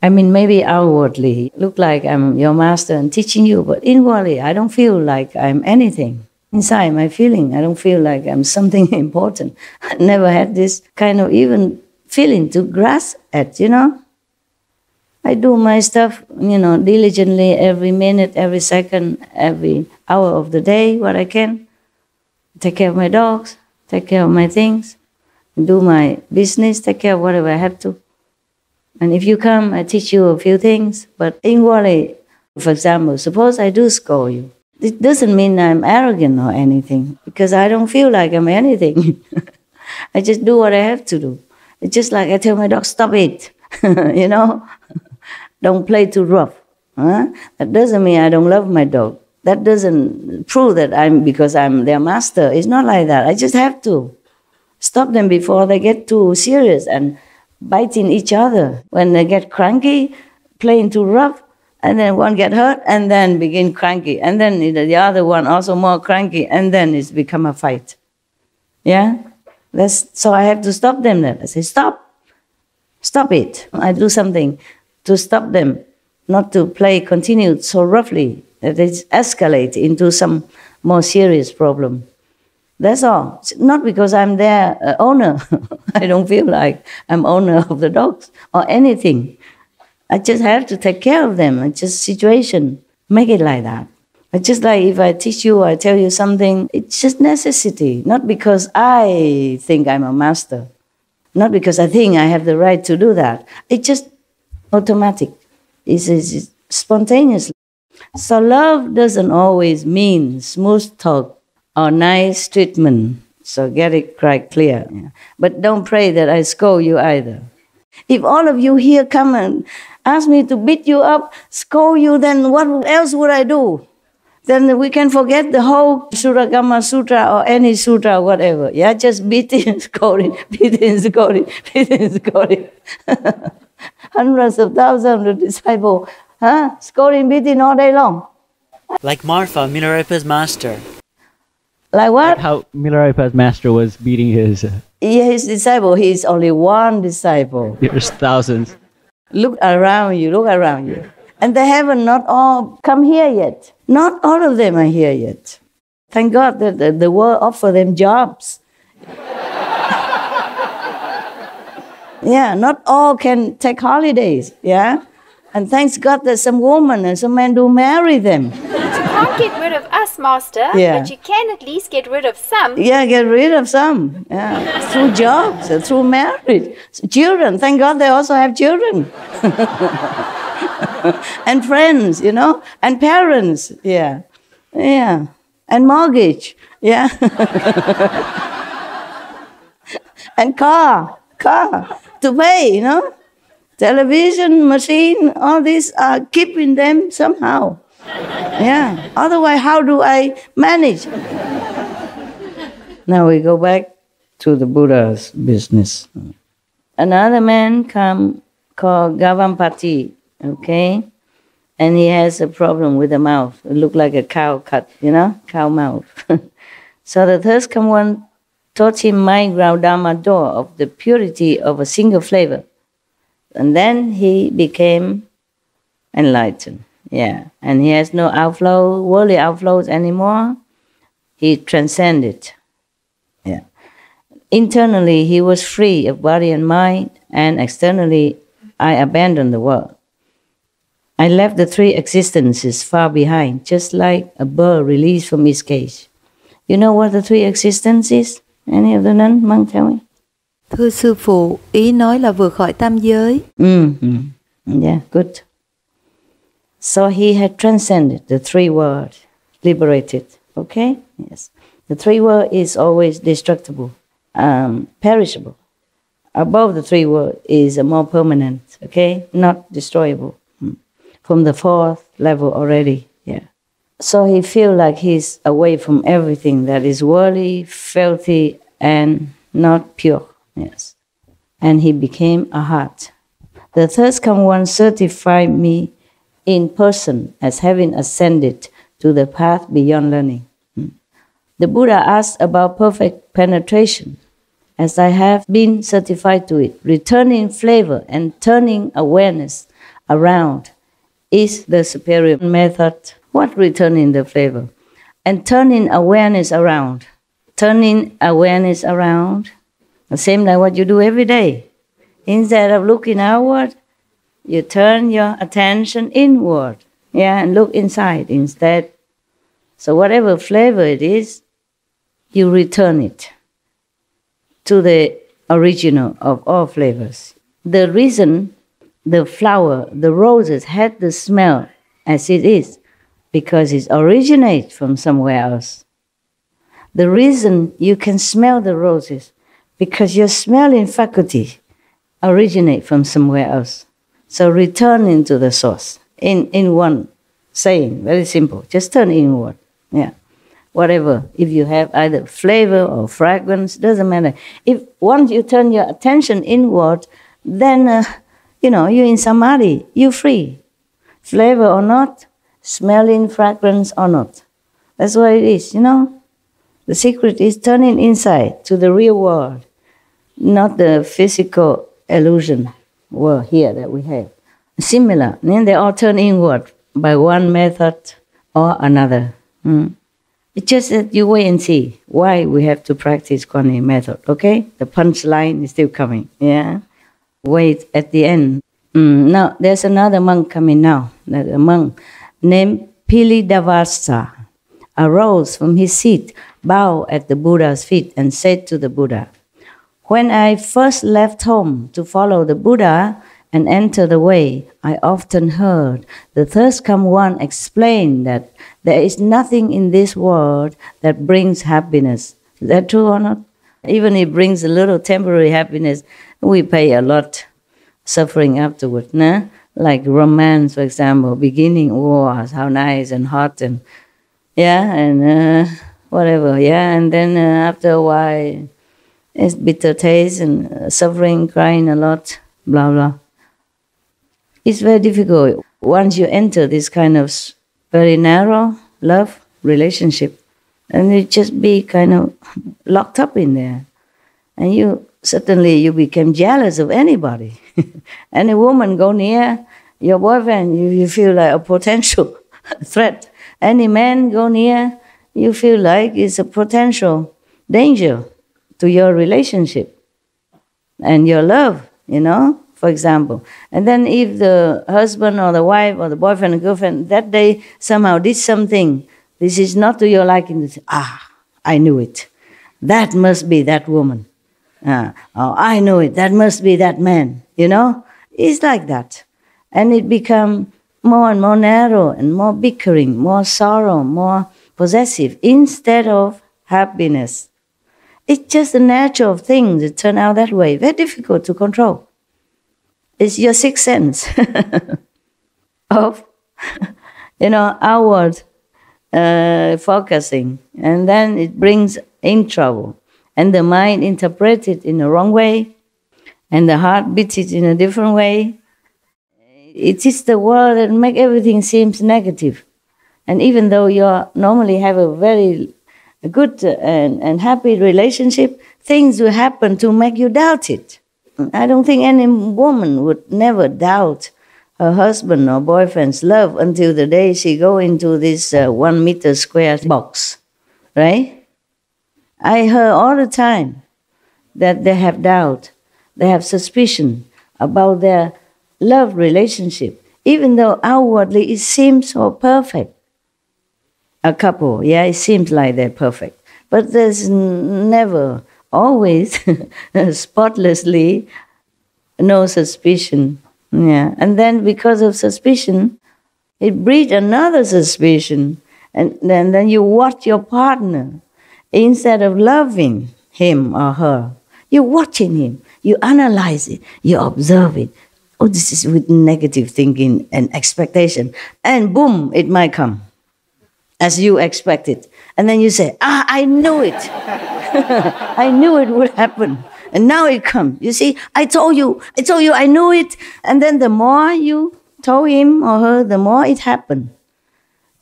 I mean, maybe outwardly, look like I'm your master and teaching you, but inwardly, I don't feel like I'm anything. Inside my feeling, I don't feel like I'm something important. I never had this kind of even feeling to grasp at, I do my stuff, diligently every minute, every second, every hour of the day, what I can. Take care of my dogs, take care of my things, do my business, take care of whatever I have to. And if you come, I teach you a few things, but inwardly, for example, suppose I do scold you. It doesn't mean I'm arrogant or anything, because I don't feel like I'm anything. I just do what I have to do. It's just like I tell my dog, stop it, Don't play too rough. That doesn't mean I don't love my dog. That doesn't prove that because I'm their master. It's not like that. I just have to stop them before they get too serious and biting each other. When they get cranky, playing too rough, and then one get hurt, and then begin cranky, and then the other one also more cranky, and then it's become a fight. Yeah? So I have to stop them then. I say, stop it. I do something to stop them, not to continue so roughly that it escalate into some more serious problem. That's all. Not because I'm their owner. I don't feel like I'm owner of the dogs or anything. I just have to take care of them. It's just situation. Make it like that. It's just like if I teach you, I tell you something, it's just necessity. Not because I think I'm a master. Not because I think I have the right to do that. It's just automatic. It's spontaneous. So love doesn't always mean smooth talk or nice treatment. So get it quite clear. But don't pray that I scold you either. If all of you here come and ask me to beat you up, scold you, then what else would I do? Then we can forget the whole Suragama Sutra or any sutra or whatever. Yeah, just beating, scolding, beating, scolding, beating, scolding. Hundreds of thousands of disciples, scolding, beating all day long. Like Marfa, Milarepa's master. Like what? Like how Milarepa's master was beating his his disciple. He is only one disciple. There's thousands. Look around you, look around you. And they haven't not all come here yet. Not all of them are here yet. Thank God that the world offer them jobs. Yeah, not all can take holidays, yeah? And thanks God that some women and some men do marry them. You can't get rid of us, Master, Yeah. but you can at least get rid of some. Yeah, get rid of some. Yeah, through jobs, through marriage. Children, thank God they also have children. And friends, you know, and parents, yeah. Yeah, and mortgage, yeah. And car to pay, you know. Television, machine, all these are keeping them somehow. Yeah, otherwise how do I manage? Now we go back to the Buddha's business. Another man come called Gavampati, okay? And he has a problem with the mouth. It looked like a cow cut, you know, cow mouth. So the third come one taught him mind ground Dharma door of the purity of a single flavor. And then he became enlightened. Yeah, and he has no outflow, worldly outflows anymore. He transcended. Yeah. Internally, he was free of body and mind, and externally, I abandoned the world. I left the three existences far behind, just like a bird released from its cage. You know what the three existences is? Any of the nun, monk, tell me? Thưa sư phụ, ý nói là vượt khỏi tam giới. Yeah, good. So he had transcended the three worlds, liberated. Okay? Yes. The three worlds is always destructible, perishable. Above the three worlds is a more permanent, okay? Not destroyable. From the fourth level already, yeah. So he feels like he's away from everything that is worldly, filthy, and not pure. Yes. And he became a heart. The third come one certified me in person as having ascended to the path beyond learning. The Buddha asked about perfect penetration, as I have been certified to it. Returning flavor and turning awareness around is the superior method. What returning the flavor? And turning awareness around. Turning awareness around. The same like what you do every day. Instead of looking outward, you turn your attention inward, yeah, and look inside instead. So whatever flavor it is, you return it to the original of all flavors. The reason the flower, the roses had the smell as it is, because it originates from somewhere else. The reason you can smell the roses, because your smelling faculty originates from somewhere else. So return into the source in one saying, very simple. Just turn inward. Yeah, whatever. If you have either flavor or fragrance, doesn't matter. If once you turn your attention inward, then you're in samadhi. You're free, flavor or not, smelling fragrance or not. That's what it is. The secret is turning inside to the real world, not the physical illusion world here that we have. Similar, then they all turn inward by one method or another. It's just that you wait and see why we have to practice Kuan Yin method, okay? The punchline is still coming, yeah? Wait at the end. Now, there's another monk coming now. There's a monk named Pilidavasa arose from his seat, bowed at the Buddha's feet, and said to the Buddha, "When I first left home to follow the Buddha and enter the way, I often heard the thirst come one explain that there is nothing in this world that brings happiness." Is that true or not? Even if it brings a little temporary happiness, we pay a lot suffering afterward. Nah? Like romance, for example, beginning, how nice and hot and whatever, and then after a while, it's bitter taste and suffering, crying a lot, blah, blah. It's very difficult. Once you enter this kind of very narrow love relationship, and you just be kind of locked up in there. And you suddenly you became jealous of anybody. Any woman go near your boyfriend, you feel like a potential threat. Any man go near, you feel like it's a potential danger to your relationship and your love, for example. And then if the husband or the wife or the boyfriend or girlfriend that day somehow did something, this is not to your liking, you say, I knew it. That must be that woman. I know it. That must be that man. It's like that. And it becomes more and more narrow and more bickering, more sorrow, more possessive, instead of happiness. It's just a natural thing that turn out that way. Very difficult to control. It's your sixth sense of, outward focusing. And then it brings in trouble. And the mind interprets it in the wrong way. And the heart beats it in a different way. It is the world that makes everything seems negative. And even though you normally have a very good and happy relationship, things will happen to make you doubt it. I don't think any woman would never doubt her husband or boyfriend's love until the day she go into this 1 meter square box, right? I heard all the time that they have doubt, they have suspicion about their love relationship, even though outwardly it seems so perfect. A couple, it seems like they're perfect. But there's never, always, spotlessly, no suspicion. And then because of suspicion, it breeds another suspicion. And then you watch your partner. Instead of loving him or her, you're watching him. You analyze it. You observe it. Oh, this is with negative thinking and expectation. And boom, it might come. As you expected. And then you say, I knew it. I knew it would happen. And now it comes. You see, I told you, I knew it. And then the more you told him or her, the more it happened.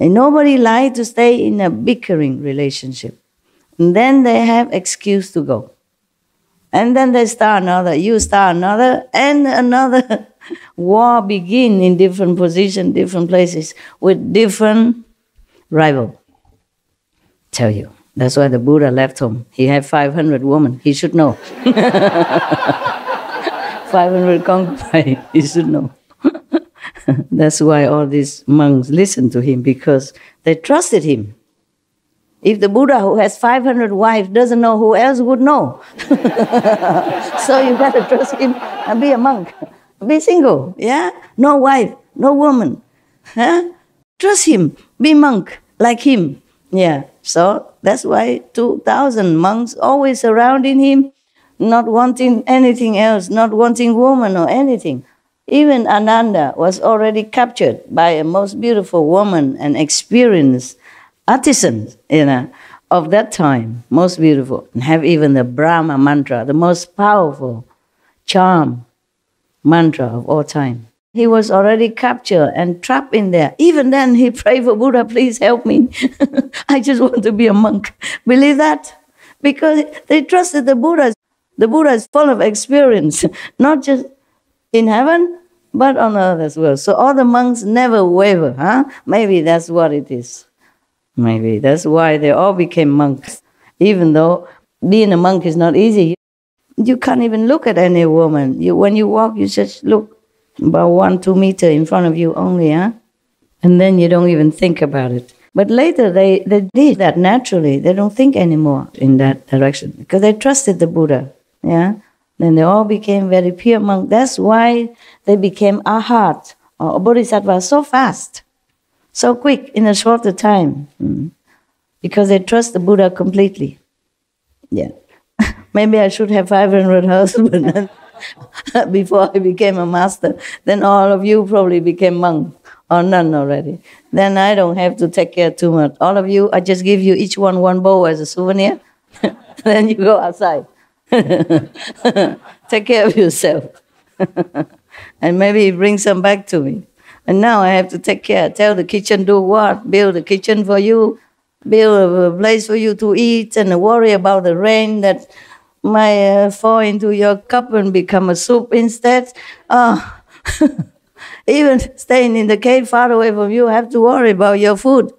And nobody likes to stay in a bickering relationship. And then they have excuse to go. And then they start another, you start another, and another war begin in different positions, different places, with different rival. Tell you. That's why the Buddha left home. He had 500 women. He should know. 500 concubines. He should know. That's why all these monks listened to him, because they trusted him. If the Buddha, who has 500 wives, doesn't know, who else would know? So you got to trust him and be a monk. Be single, No wife, no woman. Trust him. Be monk like him. So that's why 2,000 monks always surrounding him, not wanting anything else, not wanting woman or anything. Even Ananda was already captured by a most beautiful woman and experienced artisan, of that time, most beautiful, and have even the Brahma mantra, the most powerful charm mantra of all time. He was already captured and trapped in there. Even then, he prayed for Buddha, please help me. I just want to be a monk. Believe that? Because they trusted the Buddha. The Buddha is full of experience, not just in heaven, but on earth as well. So all the monks never waver, Maybe that's what it is. Maybe that's why they all became monks. Even though being a monk is not easy. You can't even look at any woman. When you walk, you just look about 1-2 meters in front of you only, And then you don't even think about it. But later they did that naturally. They don't think anymore in that direction because they trusted the Buddha, Then they all became very pure monks. That's why they became arhat or bodhisattva so fast. So quick, in a shorter time, because they trust the Buddha completely. Maybe I should have 500 husbands before I became a master. Then all of you probably became monk or nun already. Then I don't have to take care too much. All of you, I just give you each one bowl as a souvenir. Then you go outside. Take care of yourself. And maybe bring some back to me. And now I have to take care. Tell the kitchen do what? Build a kitchen for you. Build a place for you to eat and worry about the rain that might fall into your cup and become a soup instead. Even staying in the cave far away from you, have to worry about your food,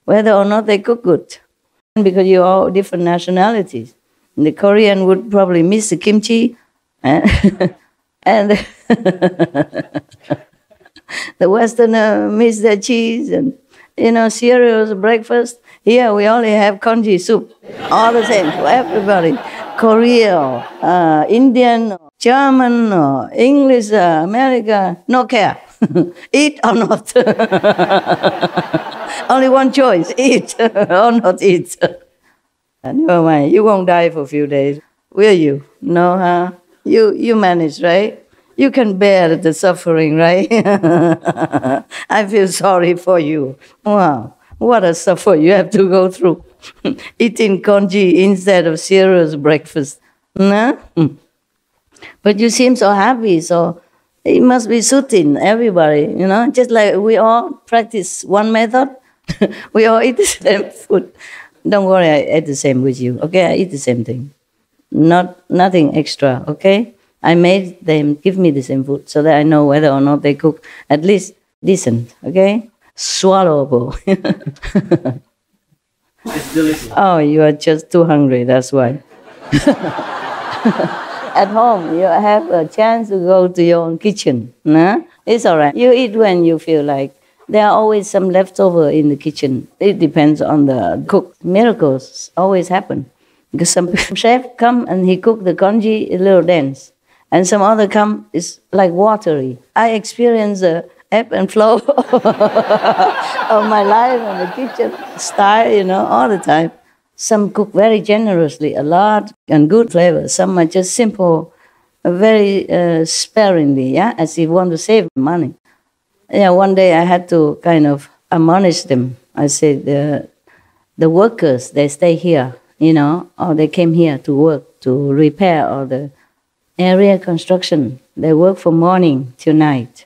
whether or not they cook good. Because you're all different nationalities. The Korean would probably miss the kimchi, and the Westerner miss their cheese and, cereals, breakfast. Here we only have congee soup, all the same for everybody. Korea, Indian, German, English, America, no care. Eat or not. Only one choice, eat or not eat. Never mind, you won't die for a few days, will you? No, huh? You manage, right? You can bear the suffering, right? I feel sorry for you. Wow, what a suffer you have to go through. Eating congee instead of cereals breakfast. Nah? But you seem so happy, so it must be suiting everybody, just like we all practice one method. We all eat the same food. Don't worry, I ate the same with you, okay? I eat the same thing. Nothing extra, okay? I made them give me the same food so that I know whether or not they cook at least decent, okay? Swallowable. It's delicious. Oh, you are just too hungry, that's why. At home, you have a chance to go to your own kitchen. Nah? It's all right. You eat when you feel like. There are always some leftover in the kitchen. It depends on the cook. Miracles always happen. Because some chef come and he cook the congee a little dense. And some other come, it's like watery. I experience the ebb and flow of my life in the kitchen style, all the time. Some cook very generously, a lot, and good flavor. Some are just simple, very sparingly, as if want to save money. Yeah, one day I had to kind of admonish them. I said, the workers, they stay here, or they came here to work, to repair all the area construction. They work from morning till night,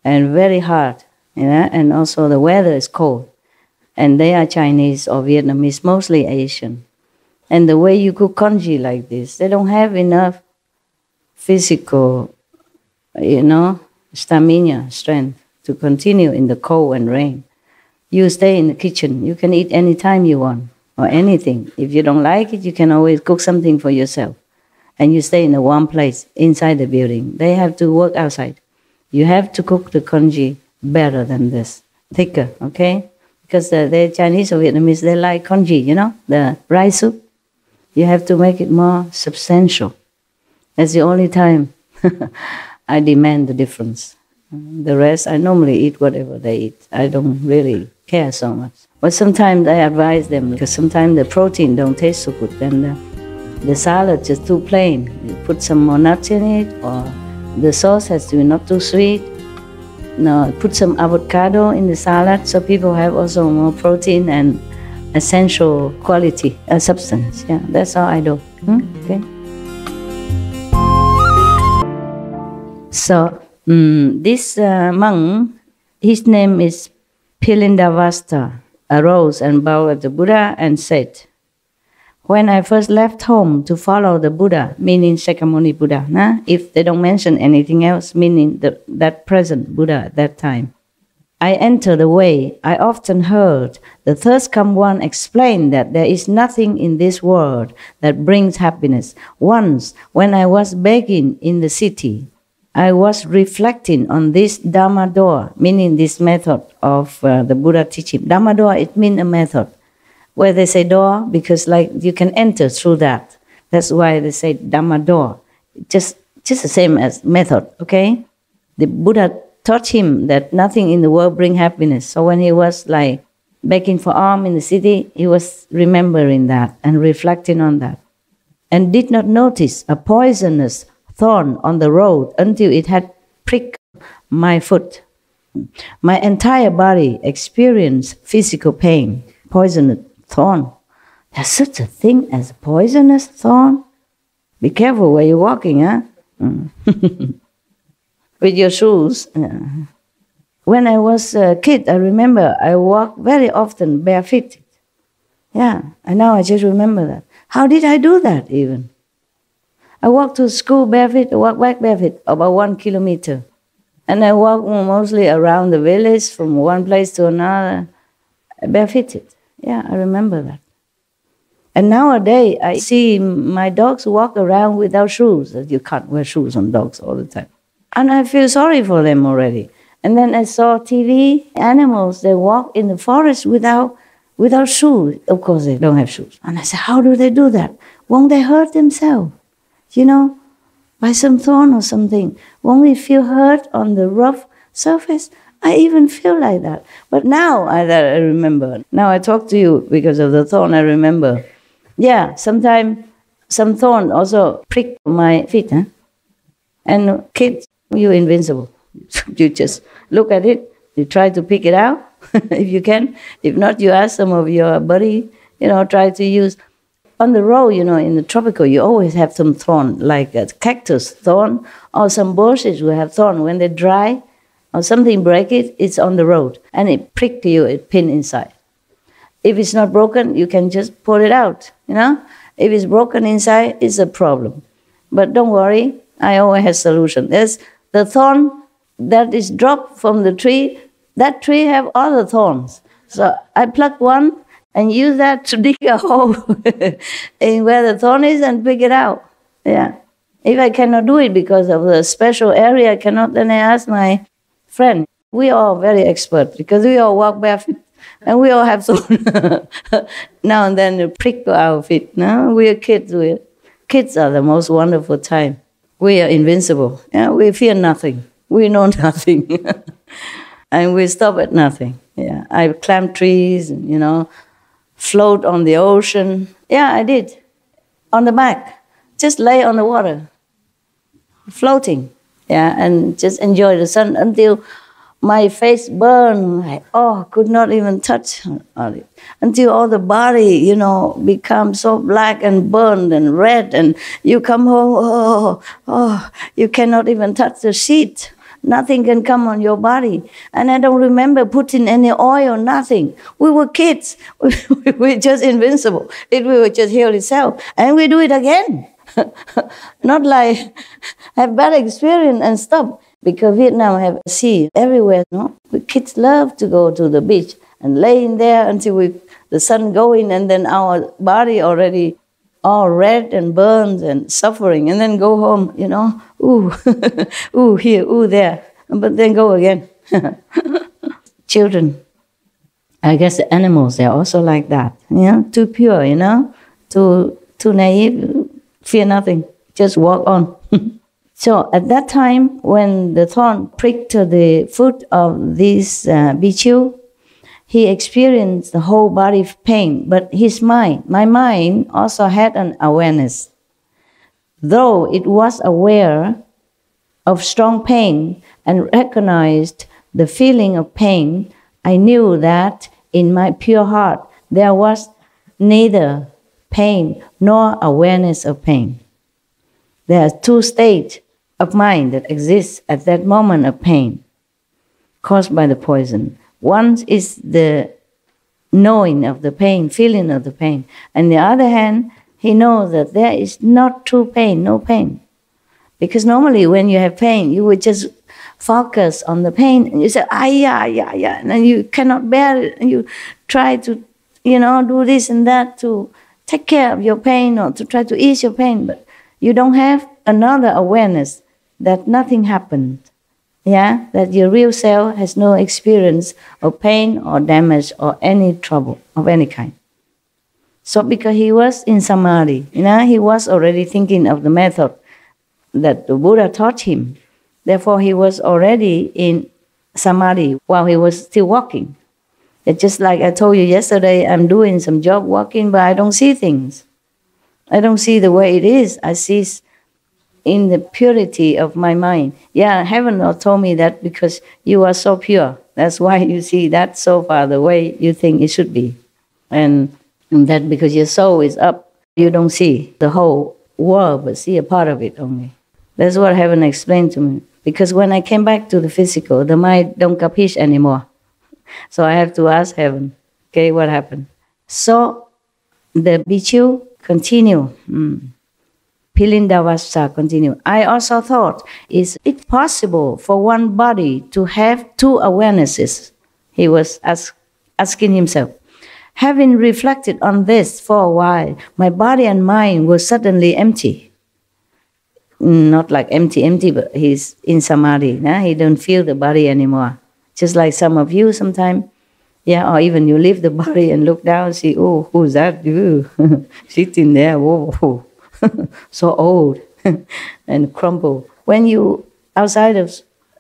and very hard, and also the weather is cold. And they are Chinese or Vietnamese, mostly Asian. And the way you cook congee like this, they don't have enough physical, stamina, strength to continue in the cold and rain. You stay in the kitchen. You can eat any time you want or anything. If you don't like it, you can always cook something for yourself. And you stay in a warm place inside the building. They have to work outside. You have to cook the congee better than this, thicker, okay? Because the Chinese or Vietnamese, they like congee, the rice soup. You have to make it more substantial. That's the only time I demand the difference. The rest, I normally eat whatever they eat. I don't really care so much. But sometimes I advise them, because sometimes the protein don't taste so good. And the salad just too plain. You put some more nuts in it, or the sauce has to be not too sweet. No, put some avocado in the salad so people have also more protein and essential quality, substance. Yeah, that's how I do. Okay. So this monk, his name is Pilindavasta, arose and bowed at the Buddha and said, "When I first left home to follow the Buddha," meaning Shakyamuni Buddha, if they don't mention anything else, meaning that present Buddha at that time, "I entered the way. I often heard the thirst come one explain that there is nothing in this world that brings happiness. Once, when I was begging in the city, I was reflecting on this Dhamma door," meaning this method of the Buddha teaching. Dhamma door, it means a method. Where they say door, because like you can enter through that. That's why they say Dhamma door. Just the same as method, okay? The Buddha taught him that nothing in the world brings happiness. So when he was like begging for alms in the city, he was remembering that and reflecting on that. And did not notice a poisonous thorn on the road until it had pricked my foot. My entire body experienced physical pain. Poisonous thorn. There's such a thing as a poisonous thorn? Be careful where you're walking, huh? With your shoes. When I was a kid, I remember I walked very often barefooted. Yeah, and now I just remember that. How did I do that even? I walk to school barefoot, I walk back barefoot, about 1 kilometer. And I walk mostly around the village from one place to another, barefooted. Yeah, I remember that. And nowadays, I see my dogs walk around without shoes. You can't wear shoes on dogs all the time. And I feel sorry for them already. And then I saw TV animals, they walk in the forest without shoes. Of course, they don't have shoes. And I said, how do they do that? Won't they hurt themselves? You know, by some thorn or something. Won't we feel hurt on the rough surface? I even feel like that. But now I remember. Now I talk to you because of the thorn, I remember. Yeah, sometimes some thorn also prick my feet. Huh? And kids, you're invincible. You just look at it, you try to pick it out if you can. If not, you ask some of your buddy, try to use. On the road, in the tropical, you always have some thorn, like a cactus thorn, or some bushes will have thorn. When they dry, or something break it, it's on the road, and it prick you, it pin inside. If it's not broken, you can just pull it out, If it's broken inside, it's a problem. But don't worry, I always have solution. There's the thorn that is dropped from the tree. That tree have other thorns. So I pluck one and use that to dig a hole in where the thorn is and pick it out. Yeah. If I cannot do it because of the special area, I cannot, then I ask my friend. We are all very expert because we all walk barefoot and we all have thorn. Now and then to prick our feet. No? We are kids. Kids are the most wonderful time. We are invincible. Yeah? We fear nothing. We know nothing. And we stop at nothing. Yeah. I climb trees, float on the ocean. Yeah, I did. On the back. Just lay on the water. Floating. Yeah, and just enjoy the sun until my face burned. Could not even touch it. Until all the body, becomes so black and burned and red. And you come home, you cannot even touch the sheet. Nothing can come on your body. And I don't remember putting any oil, nothing. We were kids. We were just invincible. It will just heal itself. And we do it again. Not like have bad experience and stop. Because Vietnam have sea everywhere. No? The kids love to go to the beach and lay in there until the sun going, and then our body already all red and burned and suffering, and then go home, ooh, ooh here, ooh there, but then go again. Children, I guess the animals, they're also like that, too pure, too naive, fear nothing, just walk on. So at that time, when the thorn pricked the foot of this Bhikkhu, he experienced the whole body pain, but my mind also had an awareness. Though it was aware of strong pain and recognized the feeling of pain, I knew that in my pure heart there was neither pain nor awareness of pain. There are two states of mind that exist at that moment of pain caused by the poison. One is the knowing of the pain, feeling of the pain. On the other hand, he knows that there is not true pain, no pain. Because normally when you have pain, you would just focus on the pain and you say, yeah, and then you cannot bear it and you try to, do this and that to take care of your pain or to try to ease your pain, but you don't have another awareness that nothing happened. Yeah, that your real self has no experience of pain or damage or any trouble of any kind. So because he was in samadhi, he was already thinking of the method that the Buddha taught him. Therefore, he was already in samadhi while he was still walking. It's just like I told you yesterday, I'm doing some job walking, but I don't see things. I don't see the way it is. I see in the purity of my mind. Yeah, heaven told me that because you are so pure. That's why you see that so far the way you think it should be. And that because your soul is up, you don't see the whole world, but see a part of it only. That's what heaven explained to me. Because when I came back to the physical, the mind don't capiche anymore. So I have to ask heaven, okay, what happened? So the Bhikkhu continue. Pilindavasa continued, I also thought, is it possible for one body to have two awarenesses? He was asking himself. Having reflected on this for a while, my body and mind were suddenly empty. Not like empty, but he's in samadhi. He don't feel the body anymore. Just like some of you sometimes, or even you leave the body and look down and see, oh, who's that? You sitting there, whoa. So old and crumpled. When you outside of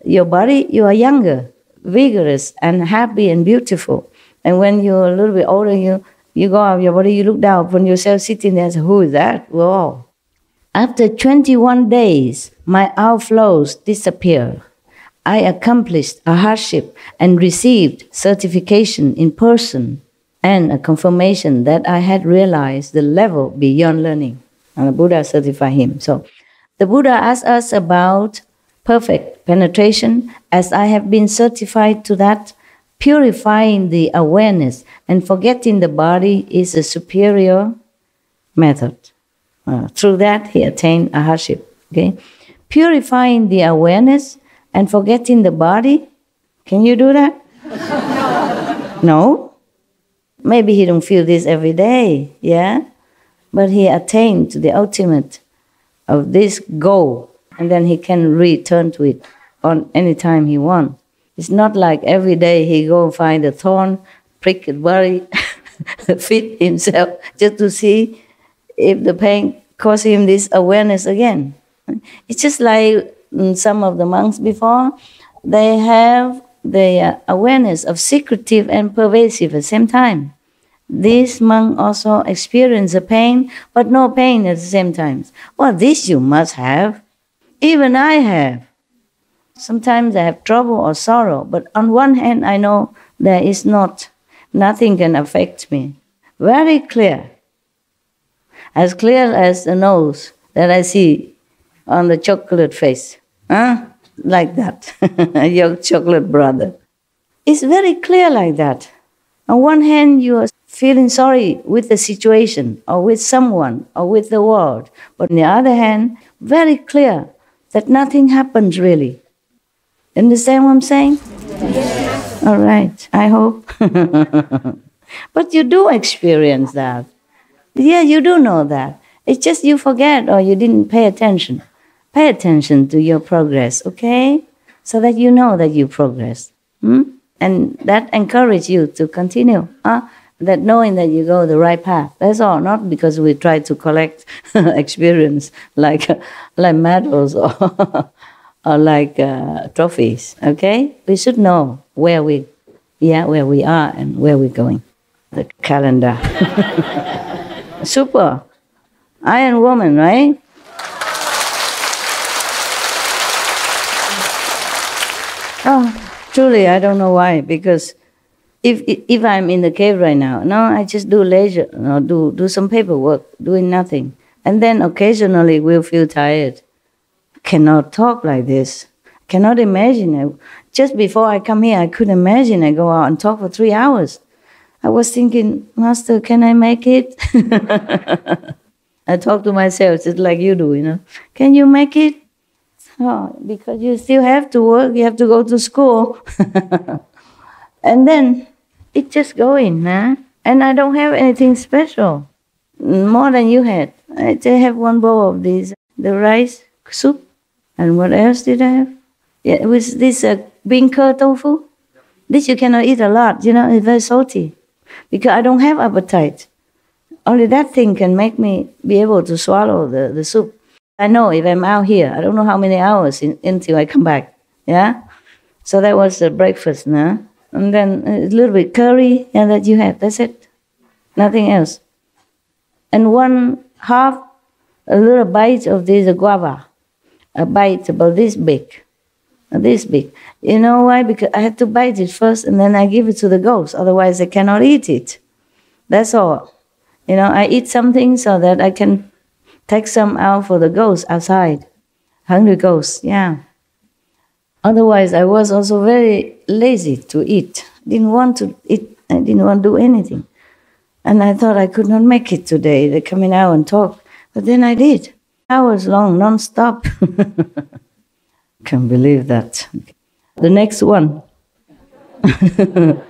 your body, you are younger, vigorous, and happy and beautiful. And when you're a little bit older, you go out of your body, you look down upon yourself sitting there and say, who is that? Whoa. After 21 days, my outflows disappeared. I accomplished a hardship and received certification in person and a confirmation that I had realized the level beyond learning. And the Buddha certified him. So the Buddha asked us about perfect penetration. As I have been certified to that, purifying the awareness and forgetting the body is a superior method. Through that, he attained a hardship. Okay, purifying the awareness and forgetting the body. Can you do that? No. Maybe he don't feel this every day. But he attained to the ultimate of this goal, and then he can return to it on any time he wants. It's not like every day he go find a thorn, prick his body, fit himself just to see if the pain causes him this awareness again. It's just like some of the monks before, they have the awareness of secretive and pervasive at the same time. This monk also experienced a pain, but no pain at the same time. Well, this you must have. Even I have. Sometimes I have trouble or sorrow, but on one hand I know there is nothing can affect me. Very clear. As clear as the nose that I see on the chocolate face. Like that. Your chocolate brother. It's very clear like that. On one hand you are feeling sorry with the situation or with someone or with the world. But on the other hand, very clear that nothing happens really. Understand what I'm saying? Yes. All right, I hope. But you do experience that. Yeah, you do know that. It's just you forget or you didn't pay attention. Pay attention to your progress, okay? So that you know that you progress. And that encourages you to continue. That knowing that you go the right path. That's all. Not because we try to collect experience like medals or like trophies. Okay, we should know where we are and where we're going. The calendar. Super. Iron woman, right? Truly, I don't know why, because if I'm in the cave right now, I just do leisure, do some paperwork, doing nothing. And then occasionally we'll feel tired. Cannot talk like this. Cannot imagine it. Just before I come here, I couldn't imagine I go out and talk for 3 hours. I was thinking, Master, can I make it? I talk to myself just like you do, Can you make it? Because you still have to work, you have to go to school. And then it's just going, and I don't have anything special, more than you had. I just have one bowl of these, the rice soup, and what else did I have? Yeah, it was this bean curd tofu. This you cannot eat a lot, it's very salty, because I don't have appetite. Only that thing can make me be able to swallow the soup. I know if I'm out here, I don't know how many hours until I come back, So that was the breakfast, And then a little bit curry, that you had. That's it. Nothing else. And a little bite of this guava. A bite about this big. This big. You know why? Because I had to bite it first and then I give it to the ghost. Otherwise I cannot eat it. That's all. I eat something so that I can take some out for the ghost outside. Hungry ghost, Otherwise, I was also very lazy to eat. Didn't want to eat. I didn't want to do anything. And I thought I could not make it today, coming out and talk. But then I did. hours long, non-stop. Can't believe that. The next one. The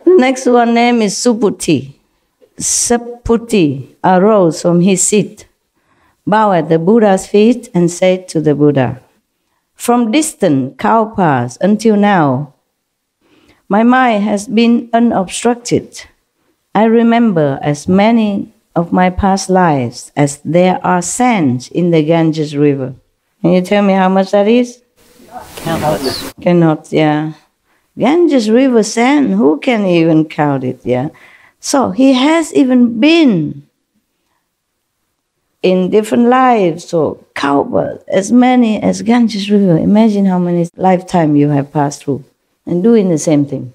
next one name is Subhuti. Subhuti arose from his seat, bowed at the Buddha's feet, and said to the Buddha, "From distant cow paths until now, my mind has been unobstructed. I remember as many of my past lives as there are sands in the Ganges River." Can you tell me how much that is? Countless. Cannot, yeah. Ganges River sand, who can even count it, yeah? So he has even been in different lives, so cow, as many as Ganges River. Imagine how many lifetimes you have passed through and doing the same thing.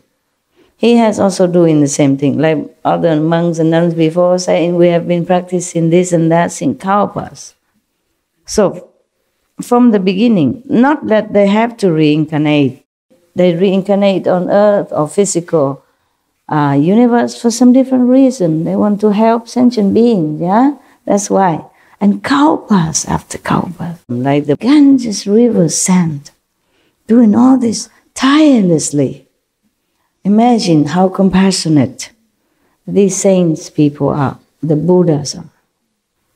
He has also doing the same thing, like other monks and nuns before saying we have been practicing this and that in Kalpas. So, from the beginning, not that they have to reincarnate. They reincarnate on earth or physical universe for some different reason. They want to help sentient beings, yeah? That's why. And Kalpas after Kalpas, like the Ganges River sand, doing all this tirelessly. Imagine how compassionate these saints people are, the Buddhas are.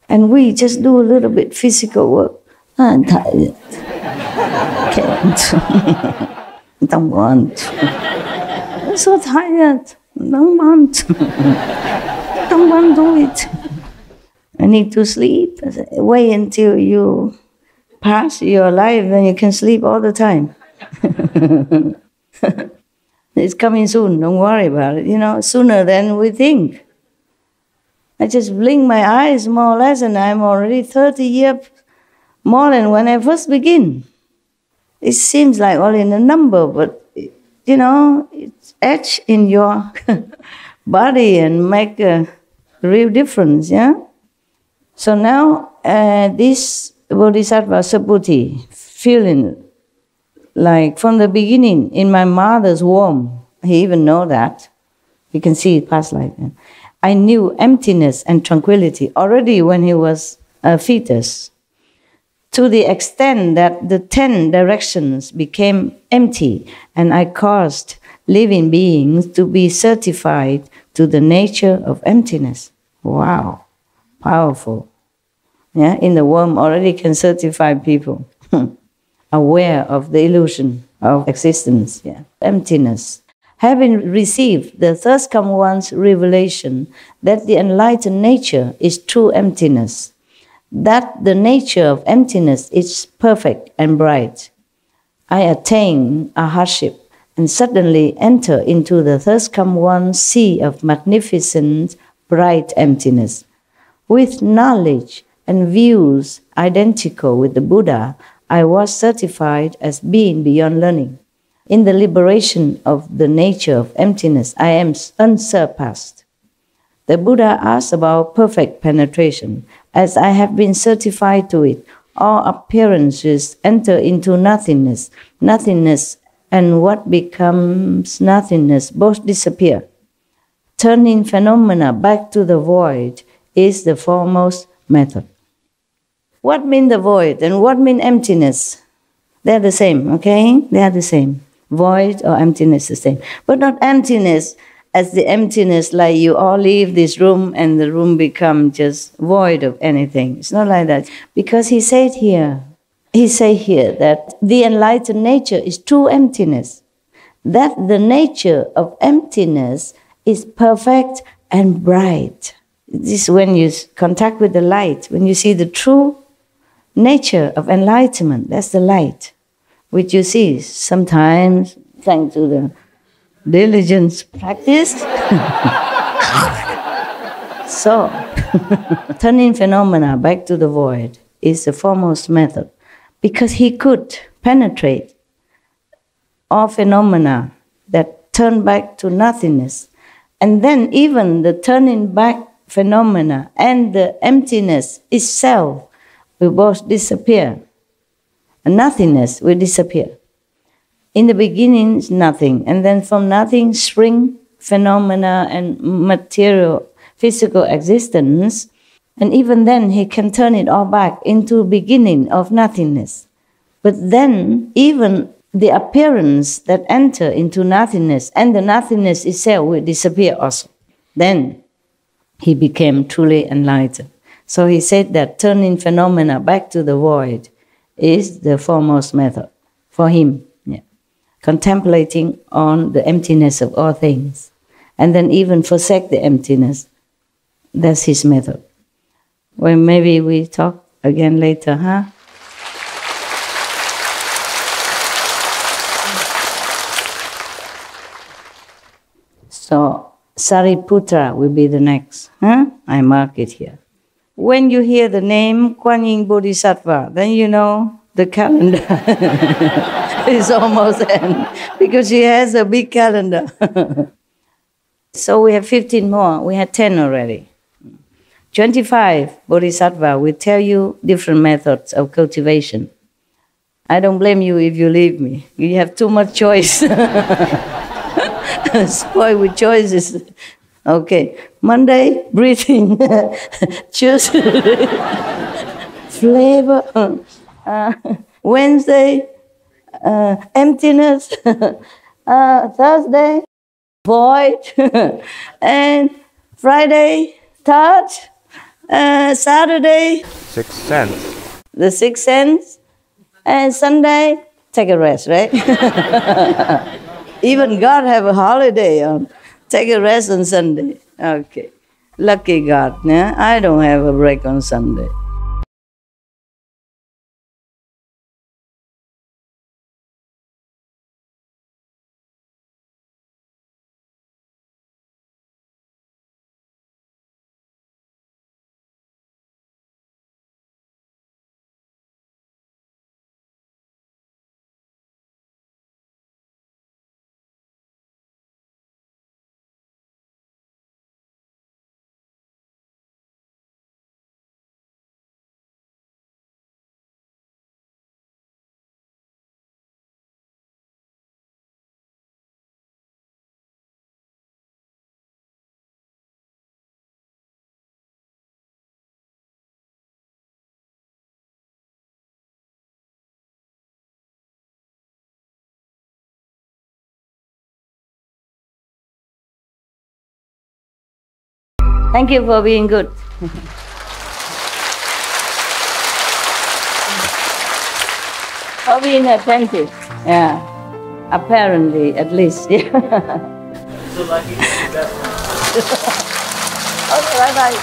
And we just do a little bit physical work. I'm tired. Can't. Don't want. I'm so tired. Don't want. Don't want to do it. I need to sleep. Wait until you pass your life, then you can sleep all the time. It's coming soon, don't worry about it, sooner than we think. I just blink my eyes more or less and I'm already 30 years more than when I first begin. It seems like only a number, but it's etched in your body and make a real difference, yeah? So now this Bodhisattva Subhuti, feeling like from the beginning, in my mother's womb, he even know that. You can see it past life. I knew emptiness and tranquility already when he was a fetus, to the extent that the 10 directions became empty, and I caused living beings to be certified to the nature of emptiness. Wow, powerful. Yeah, in the womb already can certify people. Aware of the illusion of existence, yeah. Emptiness. Having received the Third Come One's revelation that the enlightened nature is true emptiness, that the nature of emptiness is perfect and bright, I attain a hardship and suddenly enter into the Third Come One's sea of magnificent, bright emptiness. With knowledge and views identical with the Buddha, I was certified as being beyond learning. In the liberation of the nature of emptiness, I am unsurpassed. The Buddha asked about perfect penetration. As I have been certified to it, all appearances enter into nothingness. Nothingness and what becomes nothingness both disappear. Turning phenomena back to the void is the foremost method. What mean the void and what mean emptiness? They're the same, okay? They are the same. Void or emptiness the same. But not emptiness as the emptiness like you all leave this room and the room become just void of anything. It's not like that. Because he said here that the enlightened nature is true emptiness. That the nature of emptiness is perfect and bright. This is when you contact with the light, when you see the true nature of enlightenment, that's the light, which you see sometimes, thanks to the diligence practice. So, turning phenomena back to the void is the foremost method, because he could penetrate all phenomena that turn back to nothingness. And then even the turning back phenomena and the emptiness itself will both disappear. And nothingness will disappear. In the beginning, it's nothing. And then from nothing spring phenomena and material, physical existence. And even then, he can turn it all back into beginning of nothingness. But then, even the appearance that enter into nothingness and the nothingness itself will disappear also. Then he became truly enlightened. So he said that turning phenomena back to the void is the foremost method for him. Yeah. Contemplating on the emptiness of all things. And then even forsake the emptiness. That's his method. Well, maybe we talk again later, huh? So, Sariputra will be the next. Huh? I mark it here. When you hear the name Kuan Yin Bodhisattva, then you know the calendar is almost end, because she has a big calendar. So we have 15 more. We had 10 already. 25 Bodhisattva will tell you different methods of cultivation. I don't blame you if you leave me. You have too much choice. Spoiled with choices. Okay. Monday, breathing. Tuesday, flavor. Wednesday, emptiness. Thursday, void. And Friday, touch. Saturday, Sixth sense. The sixth sense. And Sunday, take a rest, right? Even God have a holiday on. Take a rest on Sunday. Okay. Lucky God. Yeah? I don't have a break on Sunday. Thank you for being good. For being attentive. Yeah. Apparently, at least. Yeah. So lucky to be best. Okay, bye-bye.